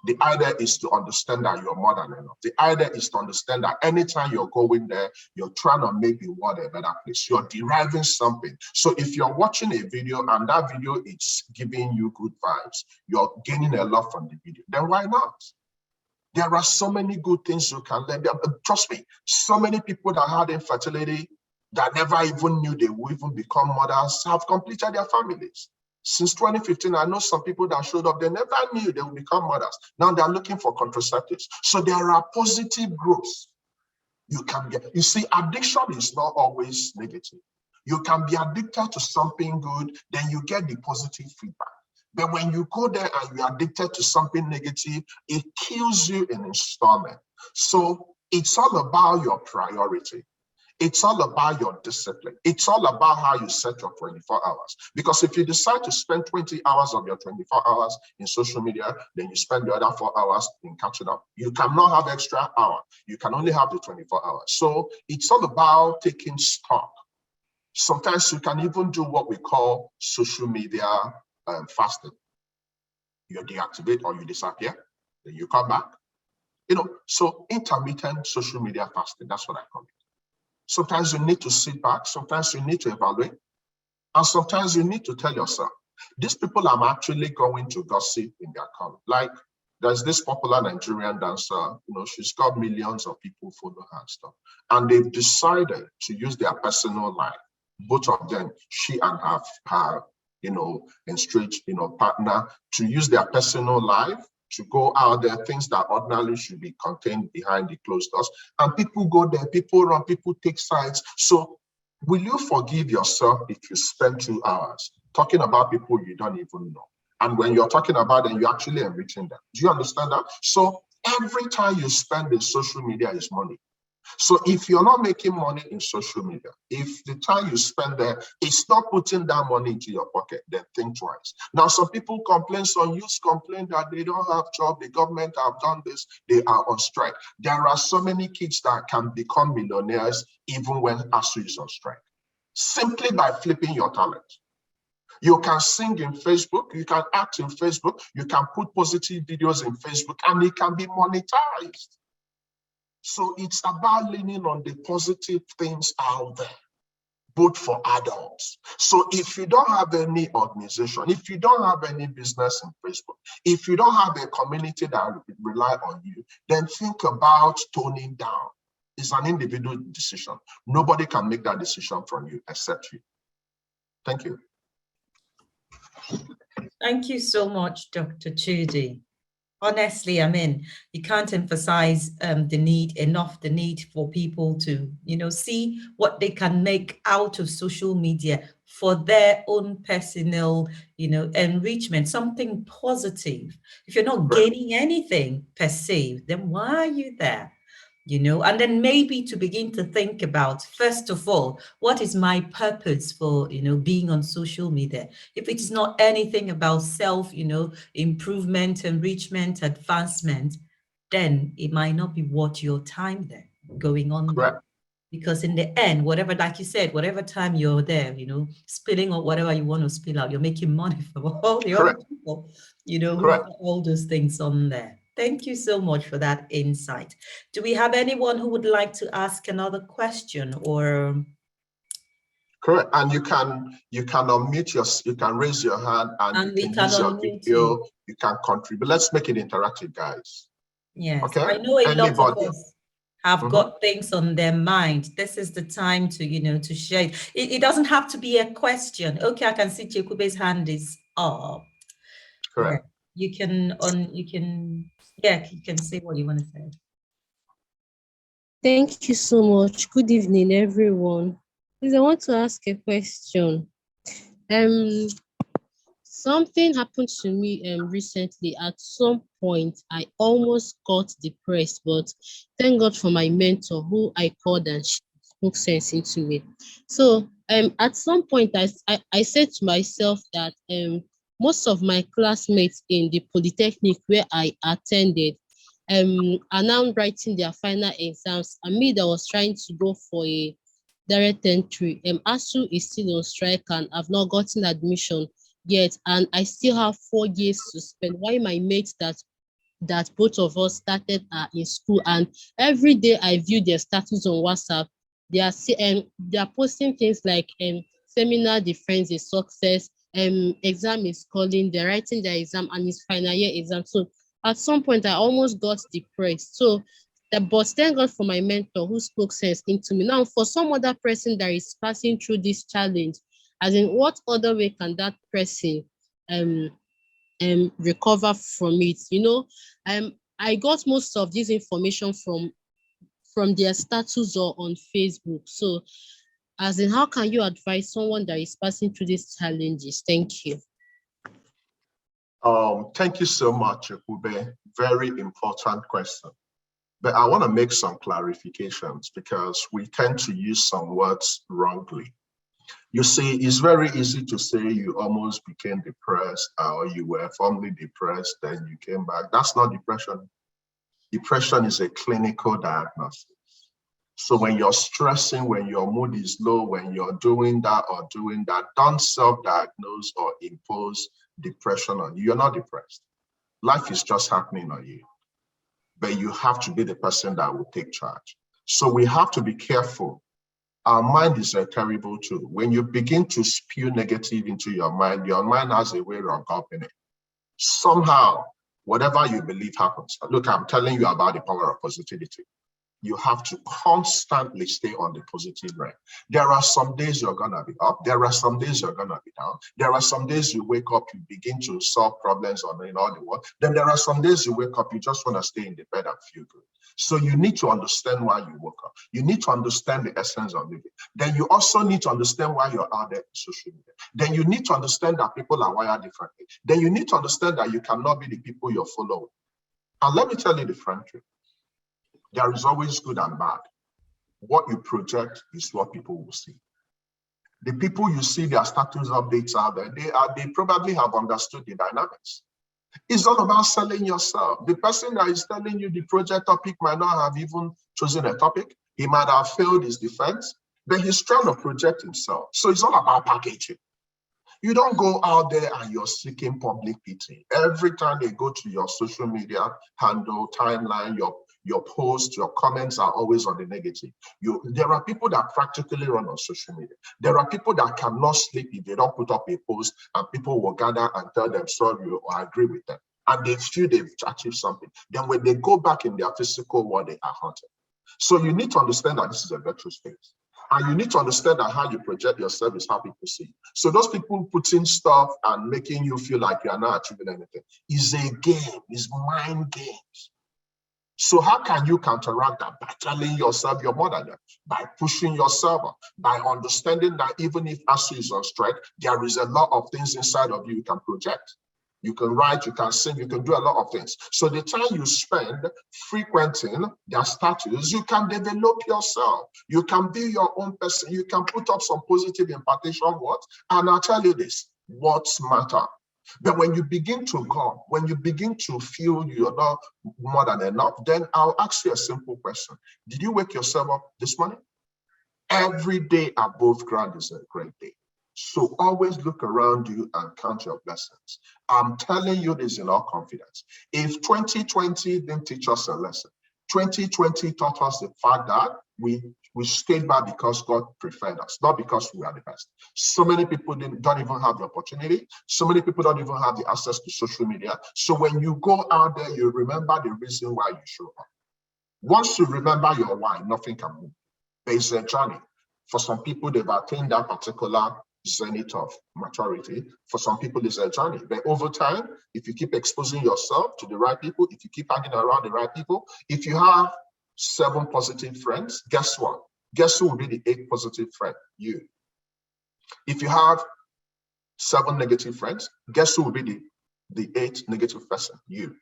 The idea is to understand that you're more than enough. The idea is to understand that anytime you're going there, you're trying to make the world a better place. You're deriving something. So if you're watching a video and that video is giving you good vibes, you're gaining a lot from the video, then why not? There are so many good things you can learn. Trust me, so many people that had infertility that never even knew they would even become mothers have completed their families. Since 2015, I know some people that showed up, they never knew they would become mothers. Now they're looking for contraceptives. So there are positive groups You can get, you see, addiction is not always negative. You can be addicted to something good, then you get the positive feedback. But when you go there and you're addicted to something negative, it kills you in installment. So it's all about your priority. It's all about your discipline. It's all about how you set your 24 hours. Because if you decide to spend 20 hours of your 24 hours in social media, then you spend the other 4 hours in catching up. You cannot have extra hour. You can only have the 24 hours. So it's all about taking stock. Sometimes you can even do what we call social media fasting. You deactivate or you disappear, then you come back. You know, so intermittent social media fasting, that's what I call it. Sometimes you need to sit back, sometimes you need to evaluate, and sometimes you need to tell yourself, these people I'm actually going to gossip in their comment. Like there's this popular Nigerian dancer, you know, she's got millions of people follow her and stuff. And they've decided to use their personal life, both of them, she and her you know, estranged, you know, partner, to use their personal life to go out there, things that ordinarily should be contained behind the closed doors. And people go there, people run, people take sides. So will you forgive yourself if you spend 2 hours talking about people you don't even know? And when you're talking about them, you're actually enriching them. Do you understand that? So every time you spend in social media is money. So if you're not making money in social media, if the time you spend there is not putting that money into your pocket, then think twice. Now, some people complain, some youths complain that they don't have job, the government have done this, they are on strike. There are so many kids that can become millionaires even when ASU is on strike, simply by flipping your talent. You can sing in Facebook, you can act in Facebook, you can put positive videos in Facebook, and it can be monetized. So it's about leaning on the positive things out there, both for adults. So if you don't have any organization, if you don't have any business in Facebook, if you don't have a community that rely on you, then think about toning down. It's an individual decision. Nobody can make that decision from you except you. Thank you. Thank you so much, Dr. Chudi. Honestly, I mean, you can't emphasize the need for people to, you know, see what they can make out of social media for their own personal, you know, enrichment, something positive. If you're not gaining anything per se, then why are you there? You know, and then maybe to begin to think about, first of all, what is my purpose for, you know, being on social media? If it's not anything about self, you know, improvement, enrichment, advancement, then it might not be worth your time there going on there. Because in the end, whatever, like you said, whatever time you're there, you know, spilling or whatever you want to spill out, you're making money for all the other people, you know, who put all those things on there. Thank you so much for that insight. Do we have anyone who would like to ask another question or? Correct. And you can unmute you can raise your hand and you can use your video, you can contribute. Let's make it interactive, guys. Yes. Okay. I know a lot of us have got things on their mind. This is the time to, you know, to share. It doesn't have to be a question. Okay, I can see Chekube's hand is up. Correct. Yeah, you can say what you want to say. Thank you so much. Good evening, everyone. Please, I want to ask a question. Something happened to me recently. At some point, I almost got depressed, but thank God for my mentor who I called and she spoke sense into it. So at some point, I said to myself that most of my classmates in the Polytechnic where I attended are now writing their final exams. And me that was trying to go for a direct entry. ASU is still on strike and I've not gotten admission yet, and I still have 4 years to spend. Why my mates that both of us started are in school, and every day I view their status on WhatsApp, they are posting things like seminar defense is success, exam is calling, they're writing their exam and it's final year exam. So at some point I almost got depressed. So but thank God for my mentor who spoke sense into me. Now, for some other person that is passing through this challenge, as in what other way can that person recover from it? You know, I got most of this information from from their status or on Facebook. So, as in, how can you advise someone that is passing through these challenges? Thank you. Thank you so much, Ekube. Very important question. But I want to make some clarifications because we tend to use some words wrongly. You see, it's very easy to say you almost became depressed or you were formerly depressed, then you came back. That's not depression. Depression is a clinical diagnosis. So when you're stressing, when your mood is low, when you're doing that or doing that, don't self-diagnose or impose depression on you. You're not depressed. Life is just happening on you. But you have to be the person that will take charge. So we have to be careful. Our mind is a terrible tool. When you begin to spew negative into your mind has a way of copying it. Somehow, whatever you believe happens. Look, I'm telling you about the power of positivity. You have to constantly stay on the positive rank. There are some days you're gonna be up. There are some days you're gonna be down. There are some days you wake up, you begin to solve problems in all the world. Then there are some days you wake up, you just wanna stay in the bed and feel good. So you need to understand why you woke up. You need to understand the essence of living. Then you also need to understand why you're out there in social media. Then you need to understand that people are wired differently. Then you need to understand that you cannot be the people you're following. And let me tell you the frank truth. There is always good and bad. What you project is what people will see. The people you see their status updates out there, they probably have understood the dynamics. It's all about selling yourself. The person that is telling you the project topic might not have even chosen a topic. He might have failed his defense, but he's trying to project himself. So it's all about packaging. You don't go out there and you're seeking public pity. Every time they go to your social media handle, timeline, your posts, your comments are always on the negative. There are people that practically run on social media. There are people that cannot sleep if they don't put up a post and people will gather and tell them sorry or agree with them. And they feel they've achieved something. Then when they go back in their physical world, they are haunted. So you need to understand that this is a virtual space. And you need to understand that how you project yourself is how people see. So those people putting stuff and making you feel like you are not achieving anything is a game, is mind games. So how can you counteract that? By telling yourself you're more than that, by pushing yourself up, by understanding that even if ASU is on strike, there is a lot of things inside of you can project. You can write, you can sing, you can do a lot of things. So the time you spend frequenting their status, you can develop yourself. You can be your own person. You can put up some positive impartation words. And I'll tell you this, words matter. But when you begin to go, when you begin to feel you're not more than enough, then I'll ask you a simple question. Did you wake yourself up this morning? Every day above ground is a great day. So always look around you and count your blessings. I'm telling you this in all confidence. If 2020 didn't teach us a lesson, 2020 taught us the fact that we stayed back because God preferred us, not because we are the best. So many people don't even have the opportunity. So many people don't even have the access to social media. So when you go out there, you remember the reason why you show up. Once you remember your why, nothing can move. There's a journey. For some people, they've attained that particular zenith of maturity. For some people, it's a journey. But over time, if you keep exposing yourself to the right people, if you keep hanging around the right people, if you have 7 positive friends, guess what? Guess who will be the 8th positive friend? You. If you have 7 negative friends, guess who will be the 8th negative person? You.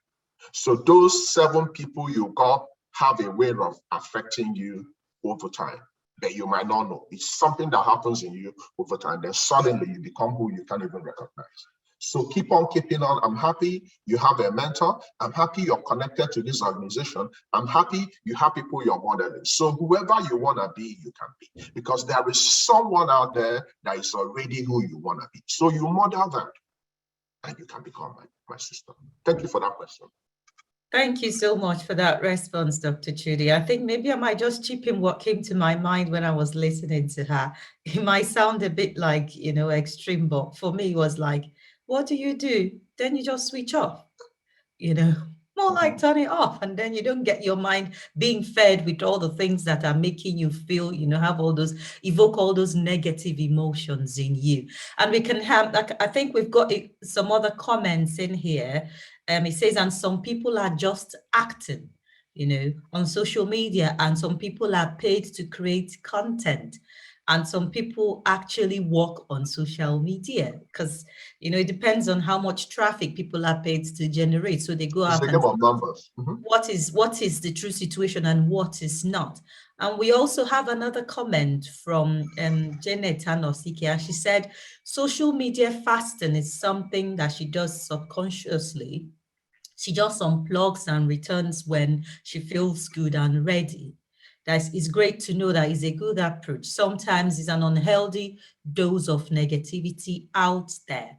So those 7 people you got have a way of affecting you over time that you might not know. It's something that happens in you over time. Then suddenly you become who you can't even recognize. So keep on keeping on. I'm happy you have a mentor. I'm happy you're connected to this organization. I'm happy you have people you're modeling. So whoever you want to be, you can be. Because there is someone out there that is already who you want to be. So you model that and you can become my sister. Thank you for that question. Thank you so much for that response, Dr. Trudy. I think maybe I might just chip in what came to my mind when I was listening to her. It might sound a bit like, extreme, but for me, it was like, what do? Then you just switch off, more like turn it off. And then you don't get your mind being fed with all the things that are making you feel, evoke all those negative emotions in you. And we can have, I think we've got some other comments in here. It says, and some people are just acting. on social media, and some people are paid to create content, and some people actually work on social media because, it depends on how much traffic people are paid to generate. So they go It's out a and game of numbers. what is the true situation and what is not. And we also have another comment from Janet Anosike, and she said social media fasting is something that she does subconsciously. She just unplugs and returns when she feels good and ready. It's great to know that is a good approach. Sometimes it's an unhealthy dose of negativity out there.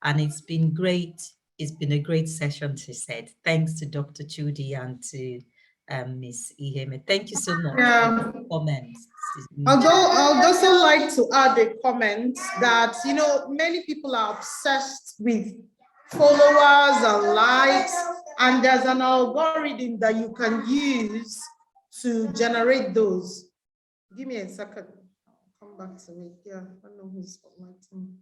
And it's been great. It's been a great session, she said. Thanks to Dr. Chudi and to Miss Iheme. Thank you so much for Yeah. the comments. Although I'd also like to add a comment that, many people are obsessed with followers and likes, and there's an algorithm that you can use to generate those. Give me a second. I'll come back to it. Yeah, I don't know who's lighting.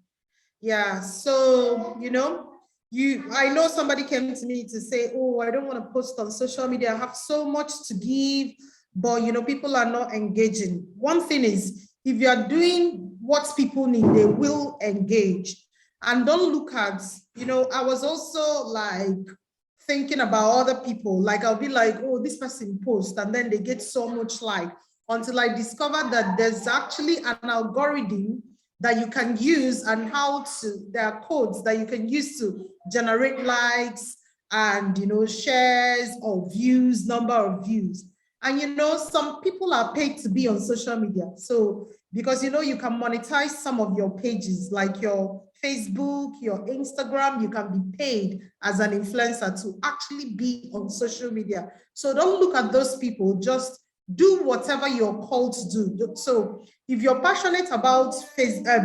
Yeah, so, I know somebody came to me to say, oh, I don't want to post on social media. I have so much to give, but, people are not engaging. One thing is, if you're doing what people need, they will engage. And don't look at, I was also like thinking about other people. Like, I'll be like, oh, this person posts, and then they get so much like, until I discovered that there's actually an algorithm that you can use, and there are codes that you can use to generate likes and, shares or views, number of views. And, some people are paid to be on social media. So, because, you can monetize some of your pages, like your Facebook, your Instagram, you can be paid as an influencer to actually be on social media. So don't look at those people, just do whatever you're called to do. So if you're passionate about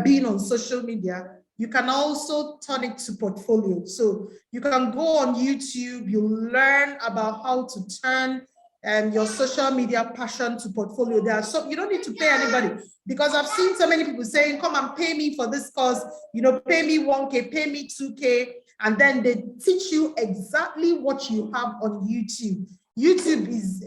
being on social media, you can also turn it to portfolio. So you can go on YouTube, you learn about how to turn your social media passion to portfolio. You don't need to pay anybody, because I've seen so many people saying, come and pay me for this course, pay me 1K, pay me 2K, and then they teach you exactly what you have on YouTube. YouTube is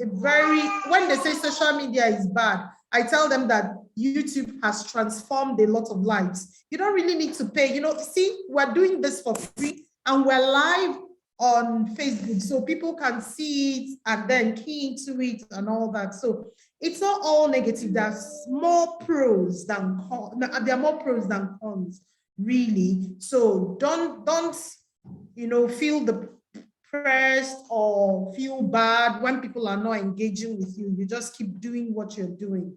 when they say social media is bad, I tell them that YouTube has transformed a lot of lives. You don't really need to pay. See, we're doing this for free, and we're live on Facebook, so people can see it and then key into it and all that. So it's not all negative. There's more pros than cons. There are more pros than cons, really. So don't feel depressed or feel bad when people are not engaging with you. You just keep doing what you're doing.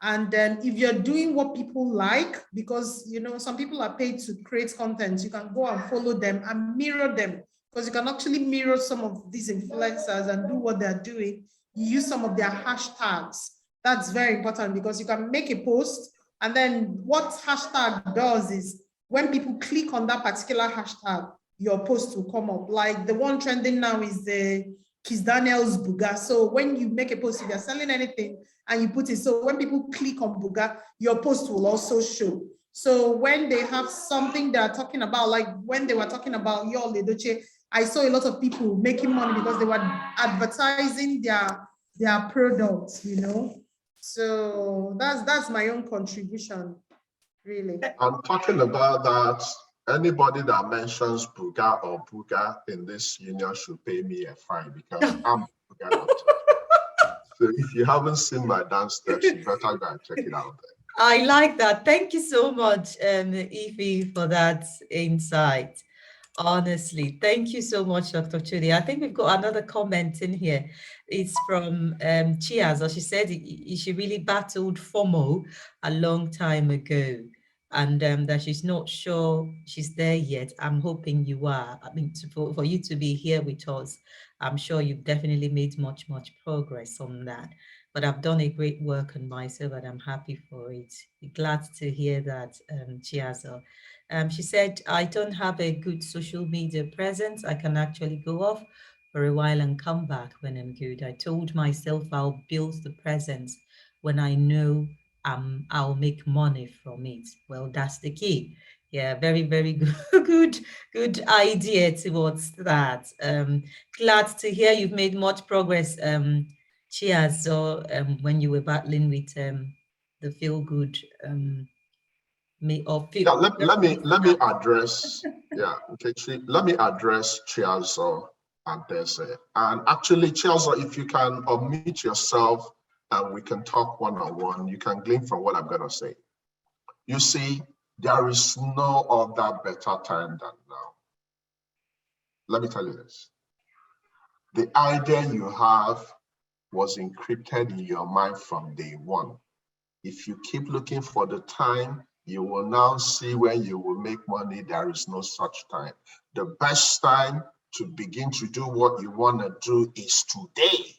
And then if you're doing what people like, because some people are paid to create content, you can go and follow them and mirror them, because you can actually mirror some of these influencers and do what they're doing. You use some of their hashtags. That's very important, because you can make a post, and then what hashtag does is when people click on that particular hashtag, your post will come up. Like the one trending now is the Kiss Daniel's Buga. So when you make a post, if you're selling anything and you put it, so when people click on Buga, your post will also show. So when they have something they're talking about, like when they were talking about your Ledoche, I saw a lot of people making money because they were advertising their products, So that's my own contribution, really. I'm talking about that. Anybody that mentions Buga or Buga in this union should pay me a fine, because I'm Buga doctor. So if you haven't seen my dance steps, you better go and check it out there. I like that. Thank you so much, Ify, for that insight. Honestly, thank you so much, Dr. Chudi. I think we've got another comment in here. It's from Chiaz, or she said she really battled FOMO a long time ago, and that she's not sure she's there yet. I'm hoping you are. I mean, for you to be here with us, I'm sure you've definitely made much progress on that. But I've done a great work on myself, and I'm happy for it. Glad to hear that, Chiazo. She said, I don't have a good social media presence. I can actually go off for a while and come back when I'm good. I told myself I'll build the presence when I know I'll make money from it. Well, that's the key. Yeah, very, very good, good idea towards that. Glad to hear you've made much progress, Cheers. So when you were battling with the feel good or feel. Yeah, let me address, yeah, okay, let me address Chiazo and Dese. And actually, Chiazo, if you can unmute yourself and we can talk one-on-one, you can glean from what I'm gonna say. You see, there is no other better time than now. Let me tell you this. The idea you have was encrypted in your mind from day one. If you keep looking for the time, you will now see when you will make money. There is no such time. The best time to begin to do what you want to do is today.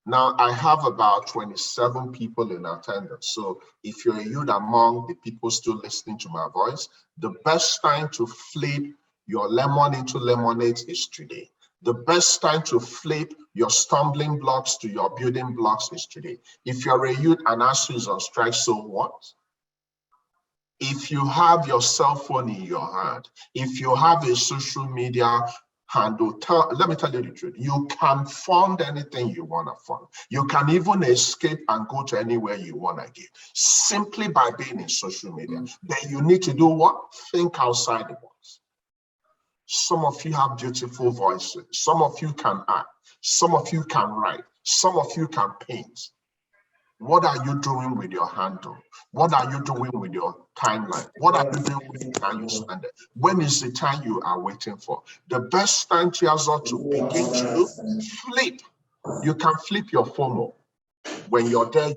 Now, I have about 27 people in attendance. So if you're a youth among the people still listening to my voice, the best time to flip your lemon into lemonade is today. The best time to flip your stumbling blocks to your building blocks is today. If you're a youth and ASU is on strike, so what? If you have your cell phone in your hand, if you have a social media handle, let me tell you the truth, you can fund anything you want to fund. You can even escape and go to anywhere you want to go, simply by being in social media. Then you need to do what? Think outside the box. Some of you have beautiful voices. Some of you can act. Some of you can write. Some of you can paint. What are you doing with your handle? What are you doing with your timeline? What are you doing with the time you spend it? When is the time you are waiting for? The best time, Chiazo, to begin to flip. You can flip your FOMO. When you're there.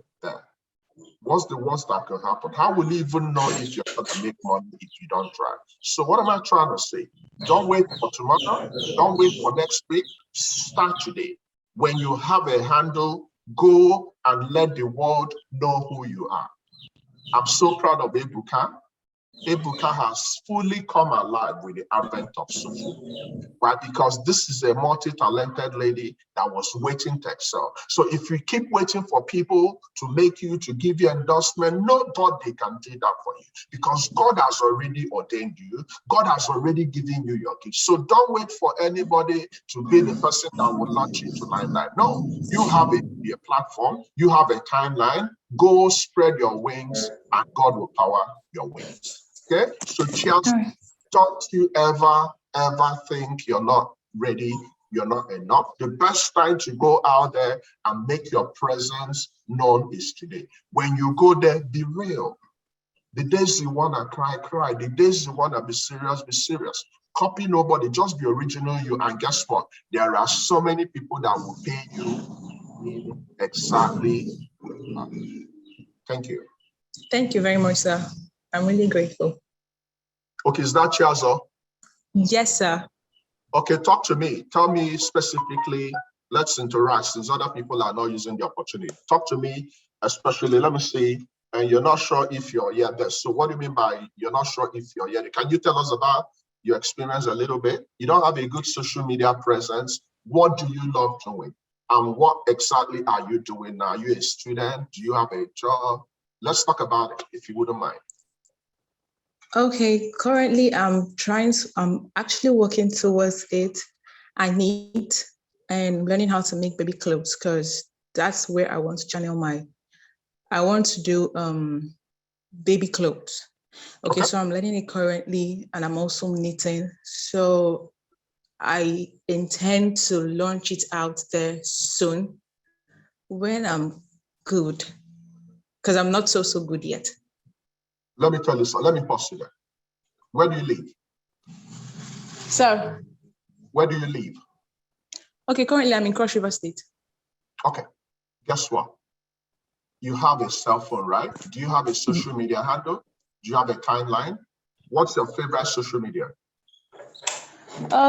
What's the worst that can happen? How will you even know if you're going to make money if you don't try? So what am I trying to say? Don't wait for tomorrow. Don't wait for next week. Start today. When you have a handle, go and let the world know who you are. I'm so proud of Ebuka. Ebuka has fully come alive with the advent of social media. Why? Because this is a multi-talented lady that was waiting to excel. So if you keep waiting for people to make you, to give you endorsement, nobody can do that for you, because God has already ordained you. God has already given you your gift. So don't wait for anybody to be the person that will launch you to limelight. No, you have a platform, you have a timeline. Go spread your wings and God will power your wings. Okay, so Chelsea, don't you ever think you're not ready, you're not enough. The best time to go out there and make your presence known is today. When you go there, be real. The days you want to cry, cry. The days you want to be serious, be serious. Copy nobody, just be original you. And guess what? There are so many people that will pay you exactly. Thank you. Thank you very much, sir. I'm really grateful. Okay, is that Chiazo? Yes, sir. Okay, talk to me. Tell me specifically, let's interact since other people are not using the opportunity. Talk to me, especially, let me see, and you're not sure if you're yet there. So what do you mean by you're not sure if you're yet? Can you tell us about your experience a little bit? You don't have a good social media presence. What do you love doing? And what exactly are you doing now? Are you a student? Do you have a job? Let's talk about it, if you wouldn't mind. Okay, currently I'm actually working towards it. I need and learning how to make baby clothes, because that's where I want to channel I want to do baby clothes. Okay, so I'm learning it currently, and I'm also knitting. So I intend to launch it out there soon when I'm good, because I'm not so good yet. Let me tell you something. Let me pause you there. Where do you live? Sir. Where do you live? Okay, currently I'm in Cross River State. Okay, guess what? You have a cell phone, right? Do you have a social media handle? Do you have a timeline? What's your favorite social media?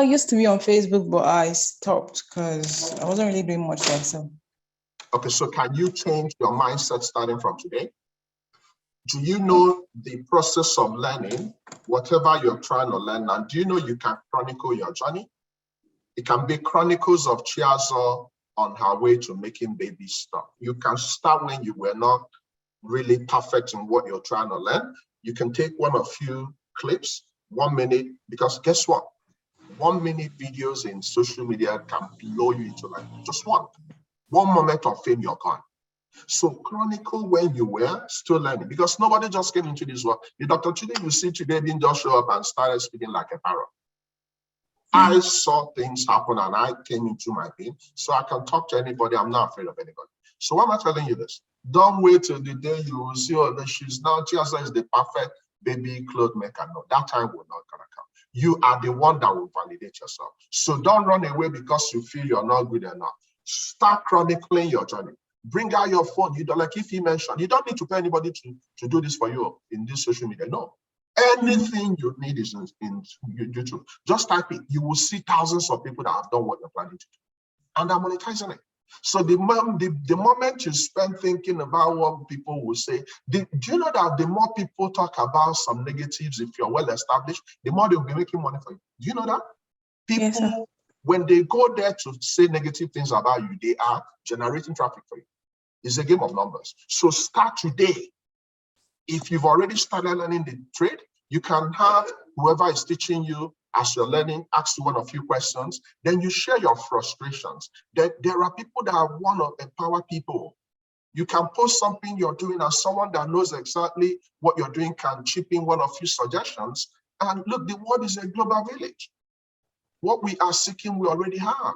Used to be on Facebook, but I stopped because I wasn't really doing much there. So. Okay, so can you change your mindset starting from today? Do you know the process of learning, whatever you're trying to learn, and do you know you can chronicle your journey? It can be chronicles of Chiazo on her way to making baby stuff. You can start when you were not really perfect in what you're trying to learn. You can take one of few clips, 1 minute, because guess what? 1 minute videos in social media can blow you into like just one moment of fame, you're gone. So chronicle when you were still learning, because nobody just came into this world. The Dr. Chidi you see today didn't just show up and started speaking like a parrot. I saw things happen and I came into my being, so I can talk to anybody. I'm not afraid of anybody. So why am I telling you this? Don't wait till the day you will see, oh, she's now just is the perfect baby clothes maker. No, that time will not gonna come. You are the one that will validate yourself. So don't run away because you feel you're not good enough. Start chronicling your journey. Bring out your phone. You don't, like if he mentioned, you don't need to pay anybody to do this for you in this social media. No. Anything you need is in YouTube. Just type it. You will see thousands of people that have done what you're planning to do. And are monetizing it. So the moment you spend thinking about what people will say, do you know that the more people talk about some negatives, if you're well established, the more they'll be making money for you? Do you know that? People, yes, when they go there to say negative things about you, they are generating traffic for you. It's a game of numbers. So start today. If you've already started learning the trade, you can have whoever is teaching you as you're learning, ask you one or few questions, then you share your frustrations. There are people that want to empower people. You can post something you're doing and someone that knows exactly what you're doing can chip in one or few suggestions. And look, the world is a global village. What we are seeking, we already have.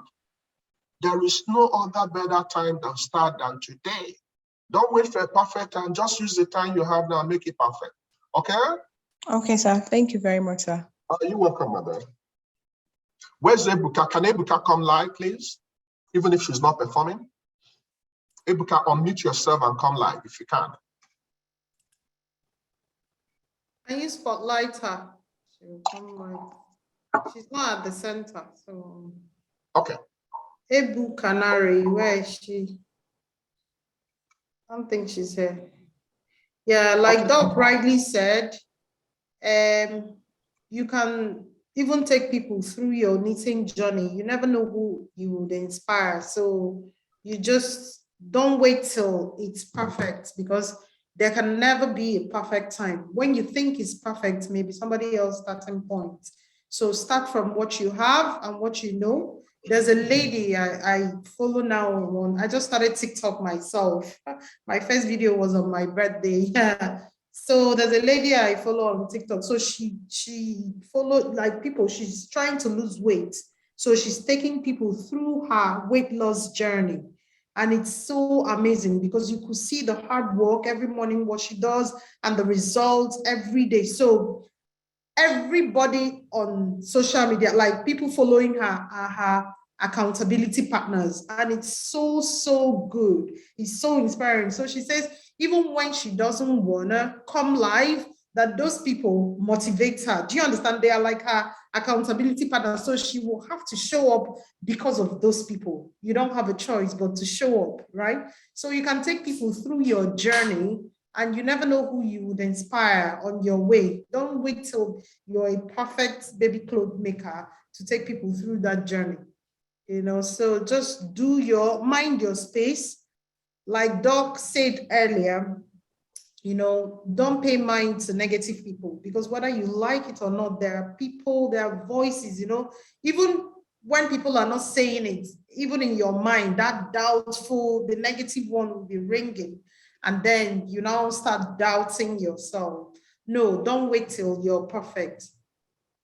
There is no other better time than start than today. Don't wait for a perfect time. Just use the time you have now and make it perfect. Okay? Okay, sir. Thank you very much, sir. You're welcome, madam. Where's Ebuka? Can Ebuka come live, please? Even if she's not performing? Ebuka, unmute yourself and come live if you can. Can you spotlight her? She will come live. She's not at the center, so. Okay. Ebu Canary, where is she? I don't think she's here. Yeah, like Doc rightly said, you can even take people through your knitting journey. You never know who you would inspire. So you just don't wait till it's perfect, because there can never be a perfect time. When you think it's perfect, maybe somebody else starting point. So start from what you have and what you know. There's a lady I follow now on, I just started TikTok myself. My first video was on my birthday. Yeah. So there's a lady I follow on TikTok. So she followed like people, she's trying to lose weight. So she's taking people through her weight loss journey. And it's so amazing because you could see the hard work every morning, what she does, and the results every day. So everybody on social media, like people following her, are her accountability partners. And it's so, so good. It's so inspiring. So she says, even when she doesn't wanna come live, that those people motivate her. Do you understand? They are like her accountability partners. So she will have to show up because of those people. You don't have a choice but to show up, right? So you can take people through your journey, and you never know who you would inspire on your way. Don't wait till you're a perfect baby clothes maker to take people through that journey. You know, so just mind your space. Like Doc said earlier, you know, don't pay mind to negative people, because whether you like it or not, there are people, there are voices, you know, even when people are not saying it, even in your mind, that doubtful, the negative one will be ringing. And then you now start doubting yourself. No, don't wait till you're perfect.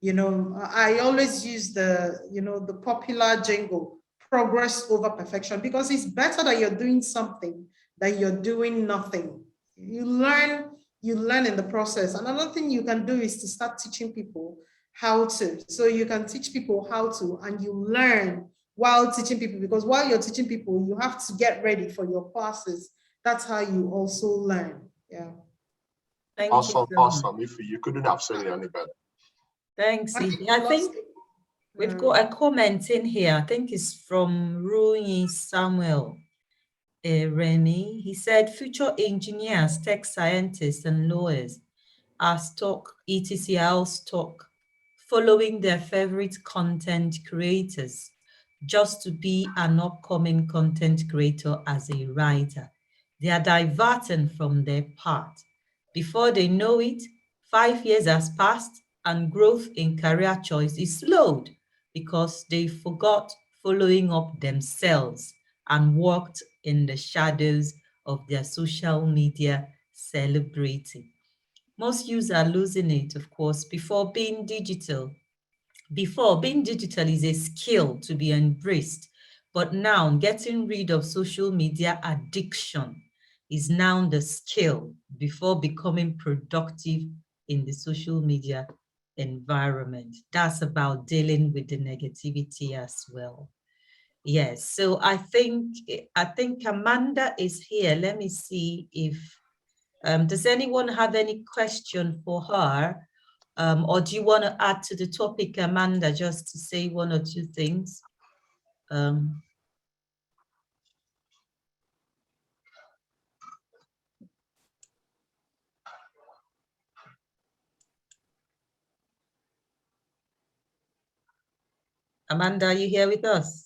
You know, I always use the popular jingle, progress over perfection, because it's better that you're doing something than you're doing nothing. You learn in the process. Another thing you can do is to start teaching people how to. So you can teach people how to, and you learn while teaching people, because while you're teaching people, you have to get ready for your classes. That's how you also learn. Yeah. Thank awesome, you so awesome. If you couldn't have said it any better. Thanks, Edie. I think we've got a comment in here. I think it's from Rui Samuel Remy. He said, future engineers, tech scientists, and lawyers are stuck, etc. are stuck, following their favorite content creators just to be an upcoming content creator as a writer. They are diverting from their path. Before they know it, 5 years has passed and growth in career choice is slowed because they forgot following up themselves and worked in the shadows of their social media celebrating. Most youths are losing it, of course, before being digital. Before, being digital is a skill to be embraced, but now getting rid of social media addiction is now the skill before becoming productive in the social media environment. That's about dealing with the negativity as well. Yes, so I think Amanda is here. Let me see if does anyone have any question for her? Or do you want to add to the topic, Amanda, just to say one or two things? Amanda, are you here with us?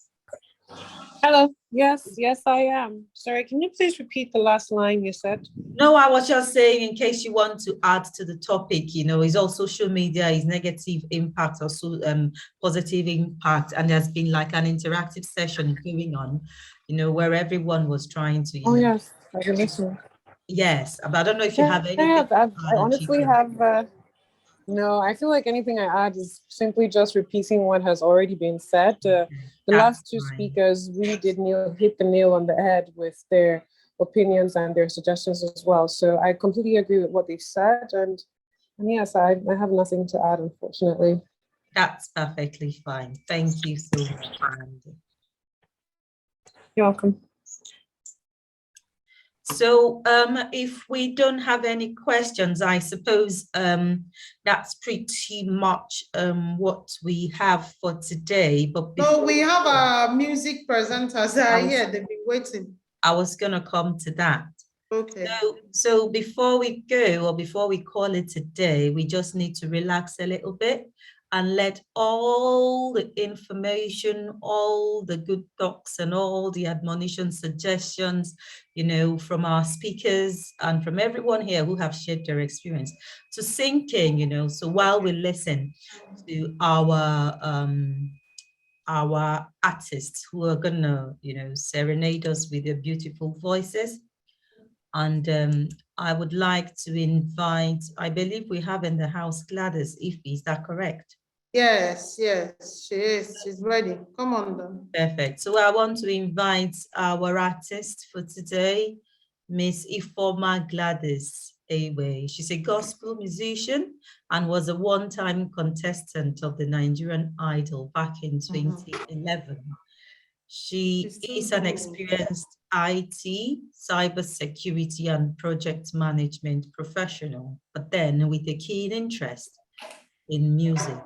Hello. Yes, I am. Sorry, can you please repeat the last line you said? No, I was just saying, in case you want to add to the topic, is all social media, is negative impact or positive impact, and there's been like an interactive session going on, where everyone was trying to, Oh yes, I can listen. Yes, but I don't know if you have anything. I honestly have. No, I feel like anything I add is simply just repeating what has already been said. The last two speakers really did hit the nail on the head with their opinions and their suggestions as well. So I completely agree with what they said. And yes, I have nothing to add, unfortunately. That's perfectly fine. Thank you so much, Amanda. You're welcome. So if we don't have any questions, I suppose that's pretty much what we have for today. But no, we have our music presenters here. They've been waiting. I was going to come to that. Okay. So before we go, or before we call it a day, we just need to relax a little bit and let all the information, all the good talks and all the admonitions, suggestions, from our speakers and from everyone here who have shared their experience to sink in, so while we listen to our artists who are gonna, serenade us with their beautiful voices. And I would like to invite, I believe we have in the house Gladys Ify, is that correct? Yes, she is. She's ready. Come on then. Perfect. So I want to invite our artist for today, Miss Ifoma Gladys Ewe. She's a gospel musician and was a one-time contestant of the Nigerian Idol back in 2011. She is an experienced IT, cybersecurity, and project management professional, but then with a keen interest in music,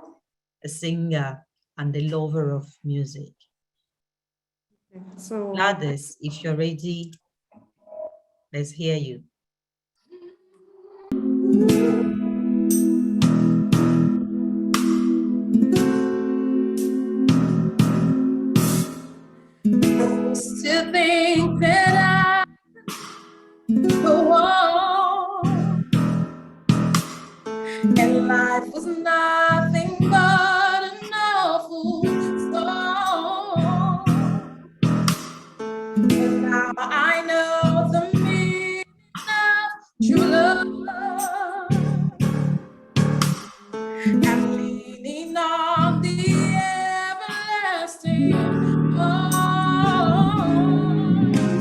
a singer and a lover of music. So Gladys, if you're ready, let's hear you. To think that I go on and life was nothing but an awful storm. But now I know the meaning of true love. I'm leaning on the everlasting arms,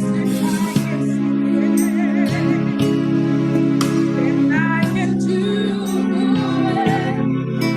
and I can see it, and I can do it.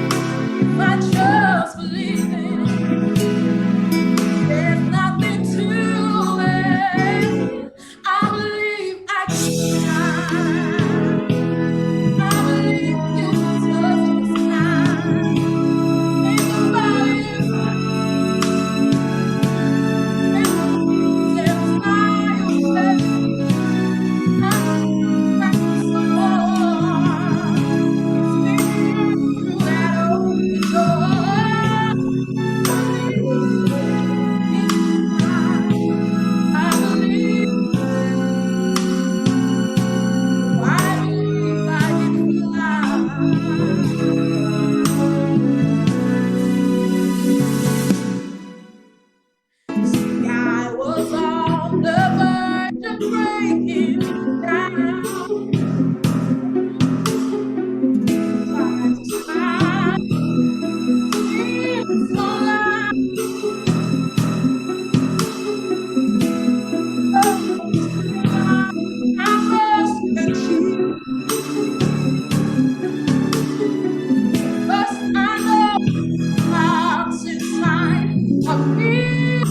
feel,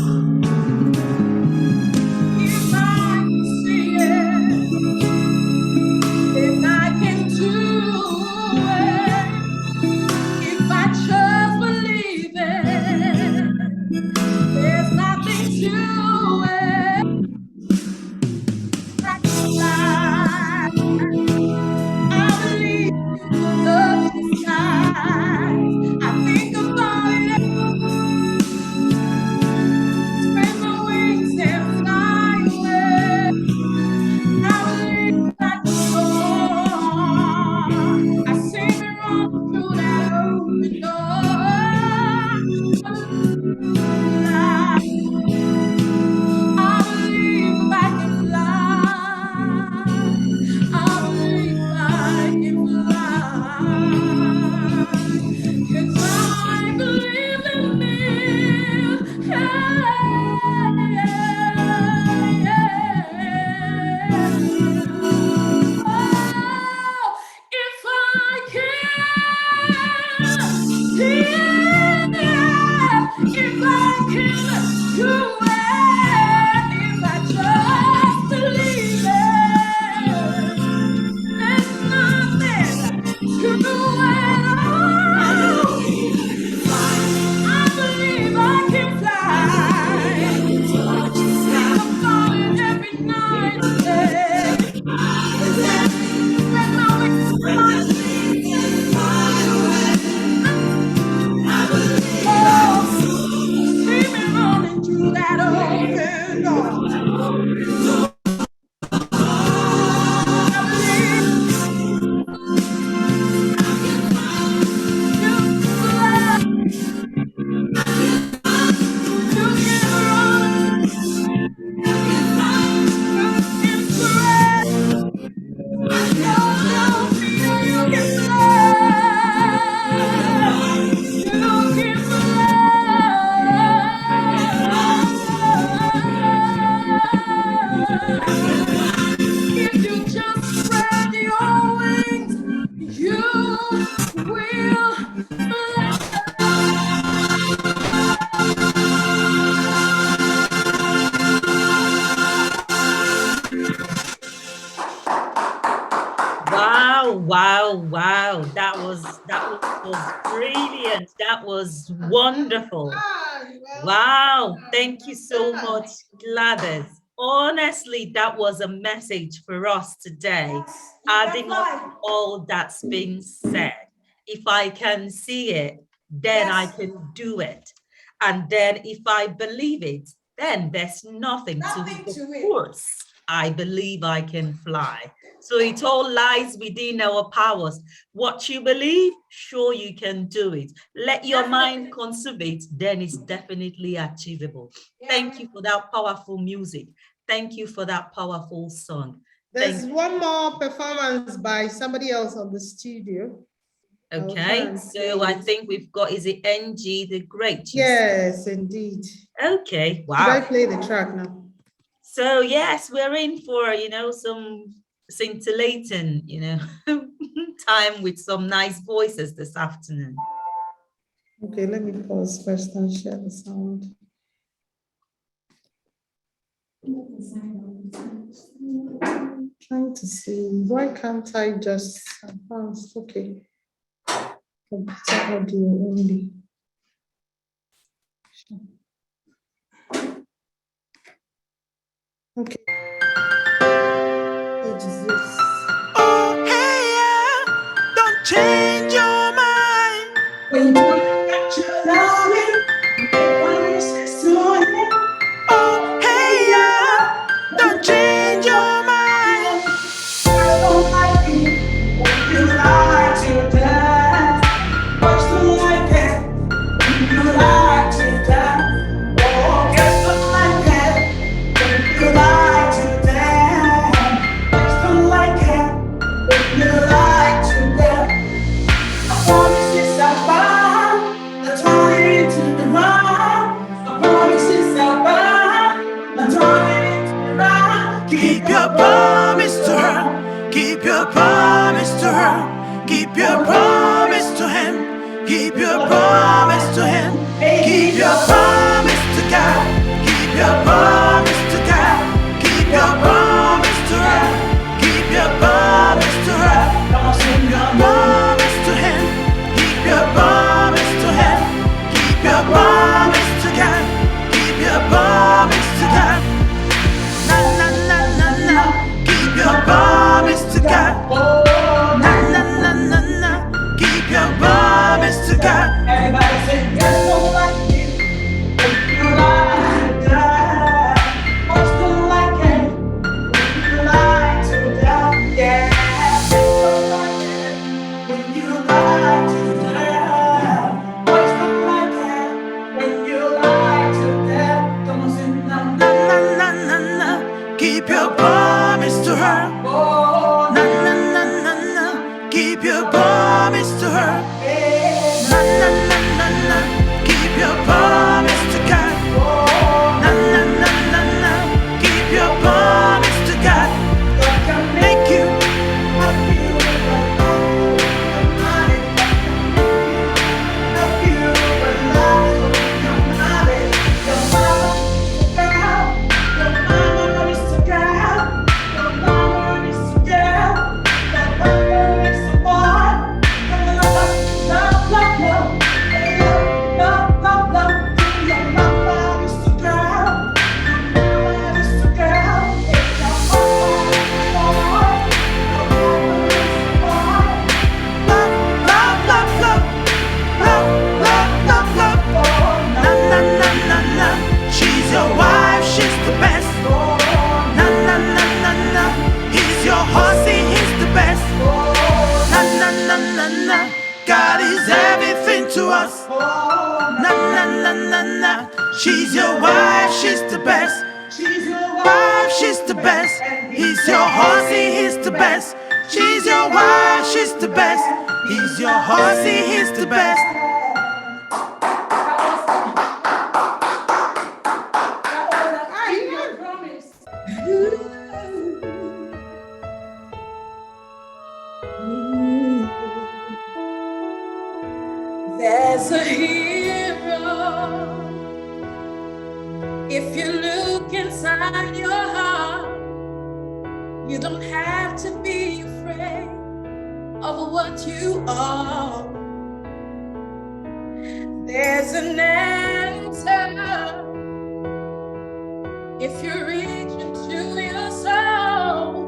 if I can see it, then I can do it. If I just believe it, there's nothing to it. I can fly. I believe you will touch the skies. I think about it, spread my wings and fly away. I believe I can soar. I see me running through that open door. I believe I believe I can fly. I believe I can fly. 'Cause I believe in me. Oh, if I can see it, if I can do it, if I just believe it, there's nothing to it. I believe I can fly. Think about it every night and day. Spread my wings and fly. Oh, see me running through that open door. I believe you can fly. You can run. You can spread. Oh, Peter, you can fly. You can fly. If you just spread your wings, you will fly. Wow. That was brilliant. That was wonderful. Wow. Thank you so much, Gladys. Honestly, that was a message for us today, adding up to all that's been said. If I can see it, then I can do it. And then if I believe it, then there's nothing to it. Of course, I believe I can fly. So it all lies within our powers. What you believe, sure you can do it. Let your mind conceive it, then it's definitely achievable. Thank you for that powerful music. Thank you for that powerful song. There's one more performance by somebody else on the studio. Okay, so I think we've got, is it NG the Great? Yes, indeed. Okay, wow. Should I play the track now? So yes, we're in for, some scintillating, time with some nice voices this afternoon. Okay, let me pause first and share the sound. Trying to see, why can't I just advance? Okay. Computer audio only. Okay. What is this? Oh, hey, yeah. Don't change your mind. When you got your loving, promises to him. Oh, hey, yeah. Don't change your mind. I don't like it when you lie to death. Much to like it when you lie to death. Oh, guess what like it when you lie to death. Much to like it when you lie to death. I promise it's a bond, that's turning into the wrong. I promise it's a bond, that's turning into the wrong. Keep your promise to her. Keep your promise to her. Keep your promise to him. Keep your promise to him. Keep your promise your promise to God. Keep your promise to God. Na na na na na. Keep your promise to God. Na na na na na. Keep your promise to God. Everybody say, there's no like you. You lie to die. What's the like it? You lie to die. Yeah. There's no like it. When you lie to die. What's the like it? When you lie to die. Come on, sing now. Na na na na na. Keep your promise to her. Oh, Na na na na na. Keep your promise to her. yeah. Na na na na na. Keep your promise to God. Na na na na na. Keep your promise to God. God can Make you. help you with love. Help you with love. Your mama is a girl. Your mama is a girl. Your mama is a girl. Your mama is a boy. Love, love, love, love. Love, love, love. Your mama is a girl. Your mama is a girl. Your mama is a boy. Your mama is a boy. Love, love, love, love. Love, love, love, love. Na na na na na. She's your wife, she's the best. Na na na na na. He's your horsey, he's the best. Na na na na na. God is everything to us. Na na na na na. She's your wife, she's the best. She's your Wife, she's the best. He's your horsey, he's the best. She's your wife, she's the best. He's your horsey, he's the best. There's a hero. If you look inside your heart, you don't have to be afraid of what you are. There's an answer. If you reach into your soul,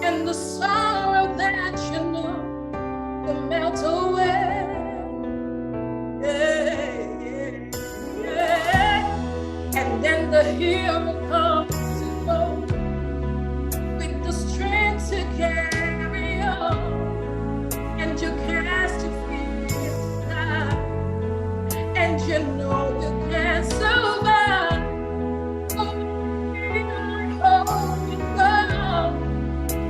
and the sorrow that you know will melt away. And then the hero comes along with the strength to carry on, and you cast your fears aside, and you know you can survive. Holding on,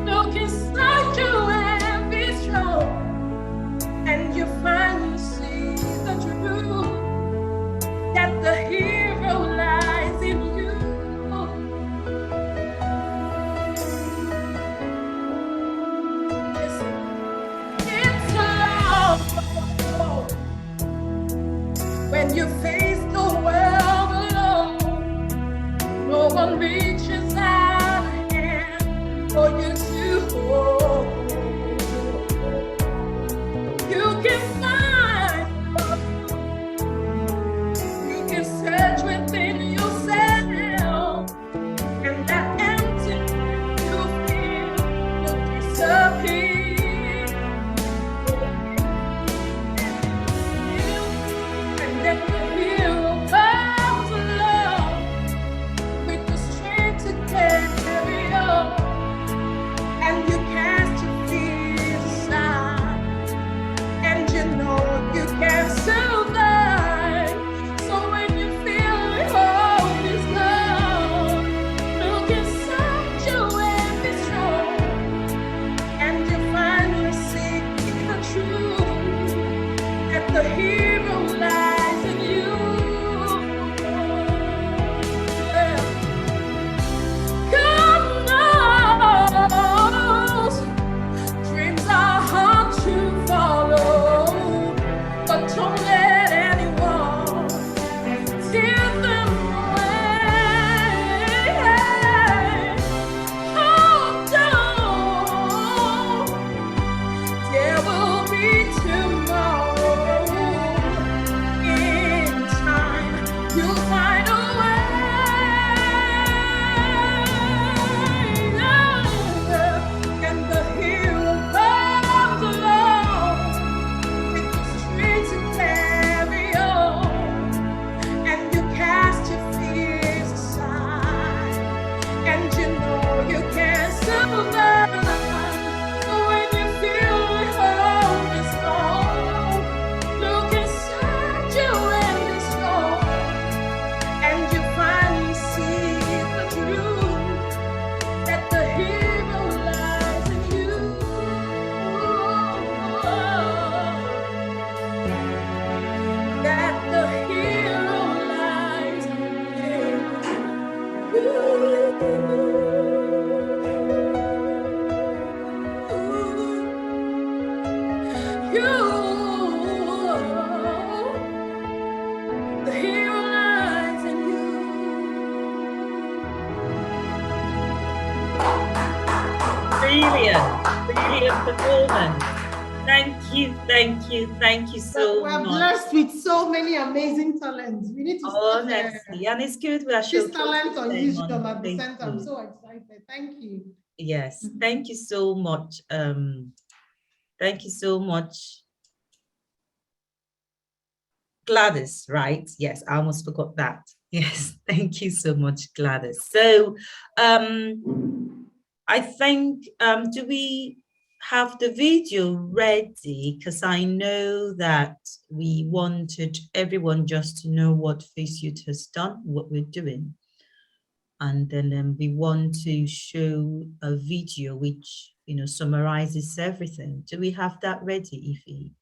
look inside you and be strong, and you finally see the truth that the hero lies in you. It's love. When you face the world alone, no one reaches out a hand for you to hold. You can find love. You can search within yourself, and that emptiness you feel will disappear. And then the hero comes along with the strength to carry on, The hero lies in you. Brilliant performance. Thank you so We're much. blessed with so many amazing talents. We need to start Honestly, and it's good we are this talent on showcasing YouTube on at the center. I'm Facebook. so excited. Thank you. Yes, thank you so much. Thank you so much. Gladys, right? Yes, I almost forgot that. Yes, thank you so much, Gladys. So I think, do we have the video ready? Because I know that we wanted everyone just to know what FACEYOUTH has done, what we're doing. And then we want to show a video which, you know, summarizes everything. Do we have that ready, Ify?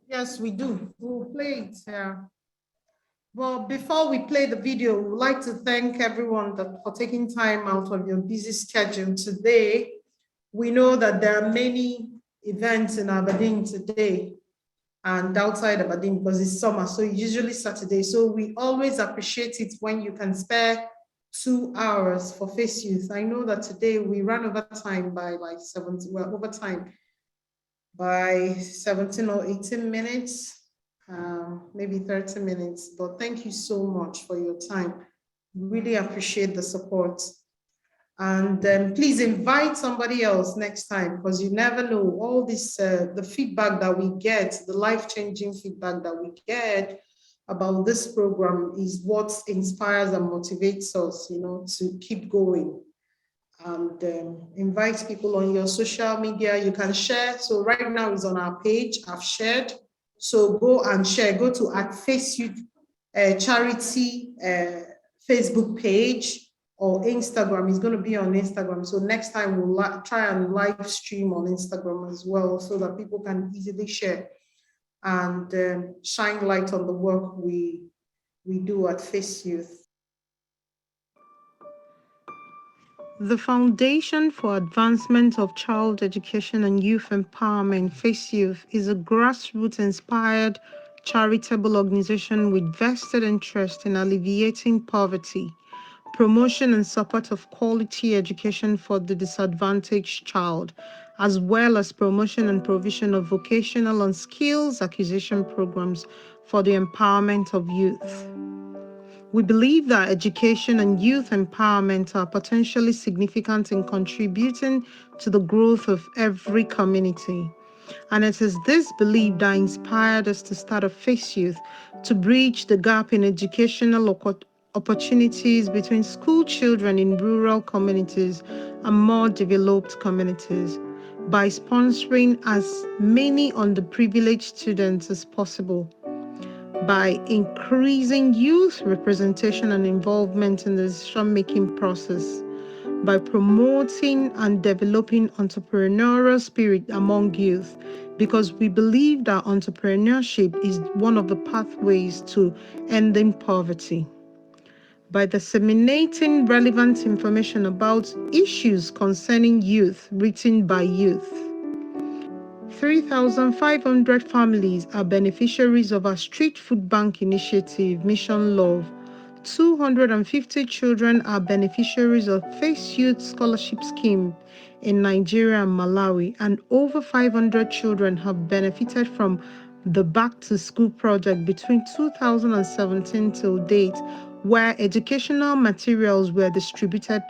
Yes, we do. We'll play it here. Well, before we play the video, we would like to thank everyone for taking time out of your busy schedule today. We know that there are many events in Aberdeen today and outside Aberdeen because it's summer, so usually Saturday. So we always appreciate it when you can spare 2 hours for FACEYOUTH. I know that today we ran over time by like 70, well, over time by 17 or 18 minutes. Maybe 30 minutes, but thank you so much for your time. Really appreciate the support. And please invite somebody else next time because you never know all this, the feedback that we get, the life-changing feedback that we get about this program is what inspires and motivates us, you know, to keep going. And invite people on your social media. You can share. So right now it's on our page. I've shared. So go and share. Go to @FACEYOUTH charity Facebook page or Instagram. It's going to be on Instagram. So next time we'll try and live stream on Instagram as well so that people can easily share and shine light on the work we do at FACEYOUTH. The Foundation for Advancement of Child Education and Youth Empowerment, FACEYOUTH, is a grassroots-inspired charitable organization with vested interest in alleviating poverty, promotion and support of quality education for the disadvantaged child, as well as promotion and provision of vocational and skills acquisition programs for the empowerment of youth. We believe that education and youth empowerment are potentially significant in contributing to the growth of every community. And it is this belief that inspired us to start a FACEYOUTH to bridge the gap in educational opportunities between school children in rural communities and more developed communities by sponsoring as many underprivileged students as possible, by increasing youth representation and involvement in the decision-making process, by promoting and developing entrepreneurial spirit among youth, because we believe that entrepreneurship is one of the pathways to ending poverty, by disseminating relevant information about issues concerning youth written by youth. 3,500 families are beneficiaries of our Street Food Bank initiative, Mission Love. 250 children are beneficiaries of FACEYOUTH Scholarship Scheme in Nigeria and Malawi, and over 500 children have benefited from the Back to School project between 2017 till date, where educational materials were distributed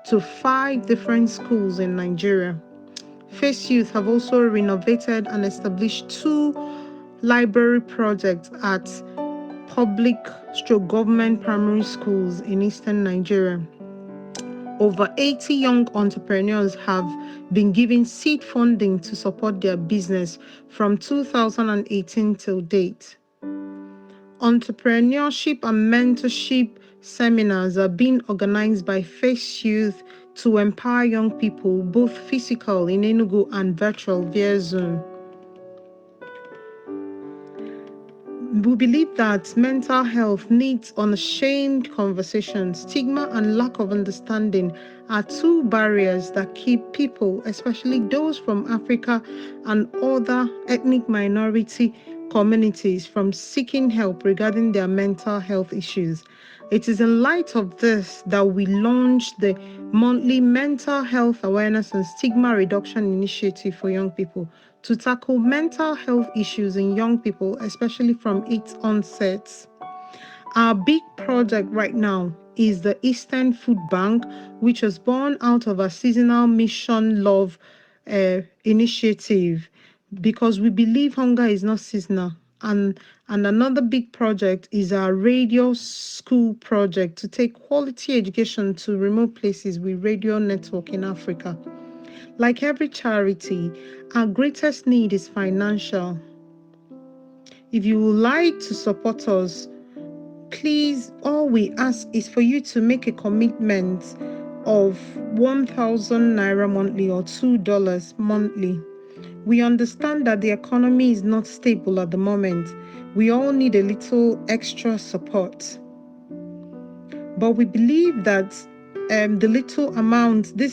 to 5 different schools in Nigeria. FACEYOUTH have also renovated and established 2 library projects at public/government primary schools in eastern Nigeria. Over 80 young entrepreneurs have been given seed funding to support their business from 2018 till date. Entrepreneurship and mentorship seminars are being organized by FACEYOUTH to empower young people, both physical in Enugu and virtual via Zoom. We believe that mental health needs unashamed conversation. Stigma and lack of understanding are two barriers that keep people, especially those from Africa and other ethnic minority communities, from seeking help regarding their mental health issues. It is in light of this that we launched the monthly Mental Health Awareness and Stigma Reduction Initiative for young people to tackle mental health issues in young people, especially from its onset. Our big project right now is the Eastern Food Bank, which was born out of a seasonal mission love initiative, because we believe hunger is not seasonal. And another big project is our radio school project to take quality education to remote places with radio network in Africa. Like every charity, our greatest need is financial. If you would like to support us, please, all we ask is for you to make a commitment of 1,000 naira monthly or $2 monthly. We understand that the economy is not stable at the moment. We all need a little extra support. But we believe that these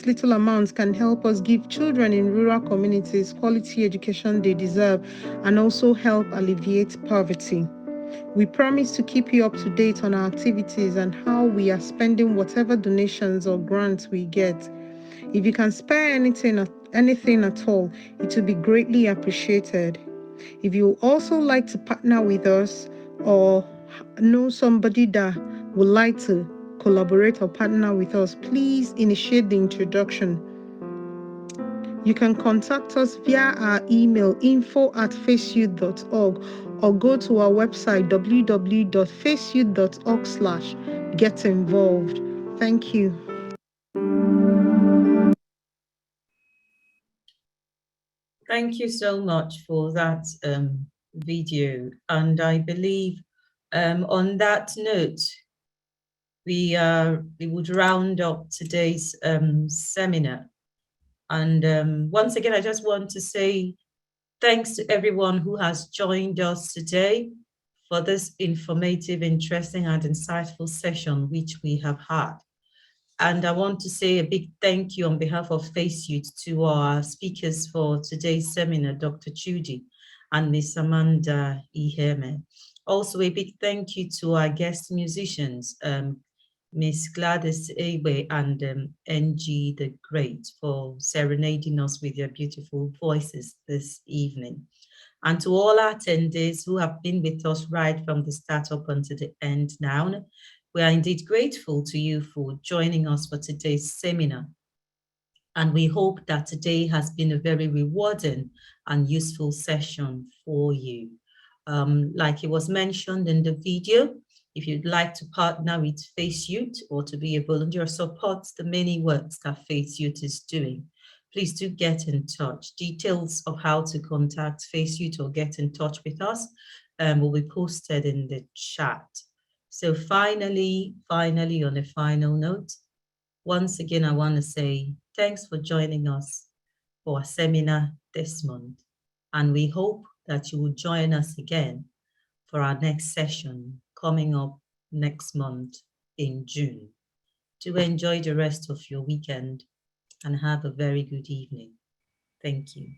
little amounts can help us give children in rural communities quality education they deserve and also help alleviate poverty. We promise to keep you up to date on our activities and how we are spending whatever donations or grants we get. If you can spare anything at all, it will be greatly appreciated. If you also like to partner with us or know somebody that would like to collaborate or partner with us, please initiate the introduction. You can contact us via our email info@faceyouth.org or go to our website www.faceyouth.org/get-involved. Thank you. Thank you so much for that video. And I believe on that note, we would round up today's seminar. And once again, I just want to say thanks to everyone who has joined us today for this informative, interesting, and insightful session which we have had. And I want to say a big thank you on behalf of FACEYOUTH to our speakers for today's seminar, Dr. Chudi and Ms. Amanda Iheme. Also, a big thank you to our guest musicians, Ms. Gladys Ewe and NG the Great, for serenading us with their beautiful voices this evening. And to all our attendees who have been with us right from the start up until the end now, we are indeed grateful to you for joining us for today's seminar. And we hope that today has been a very rewarding and useful session for you. Like it was mentioned in the video, if you'd like to partner with FACEYOUTH or to be a volunteer or support the many works that FACEYOUTH is doing, please do get in touch. Details of how to contact FACEYOUTH or get in touch with us will be posted in the chat. So finally, on a final note, once again, I want to say thanks for joining us for our seminar this month. And we hope that you will join us again for our next session coming up next month in June. Do enjoy the rest of your weekend and have a very good evening. Thank you.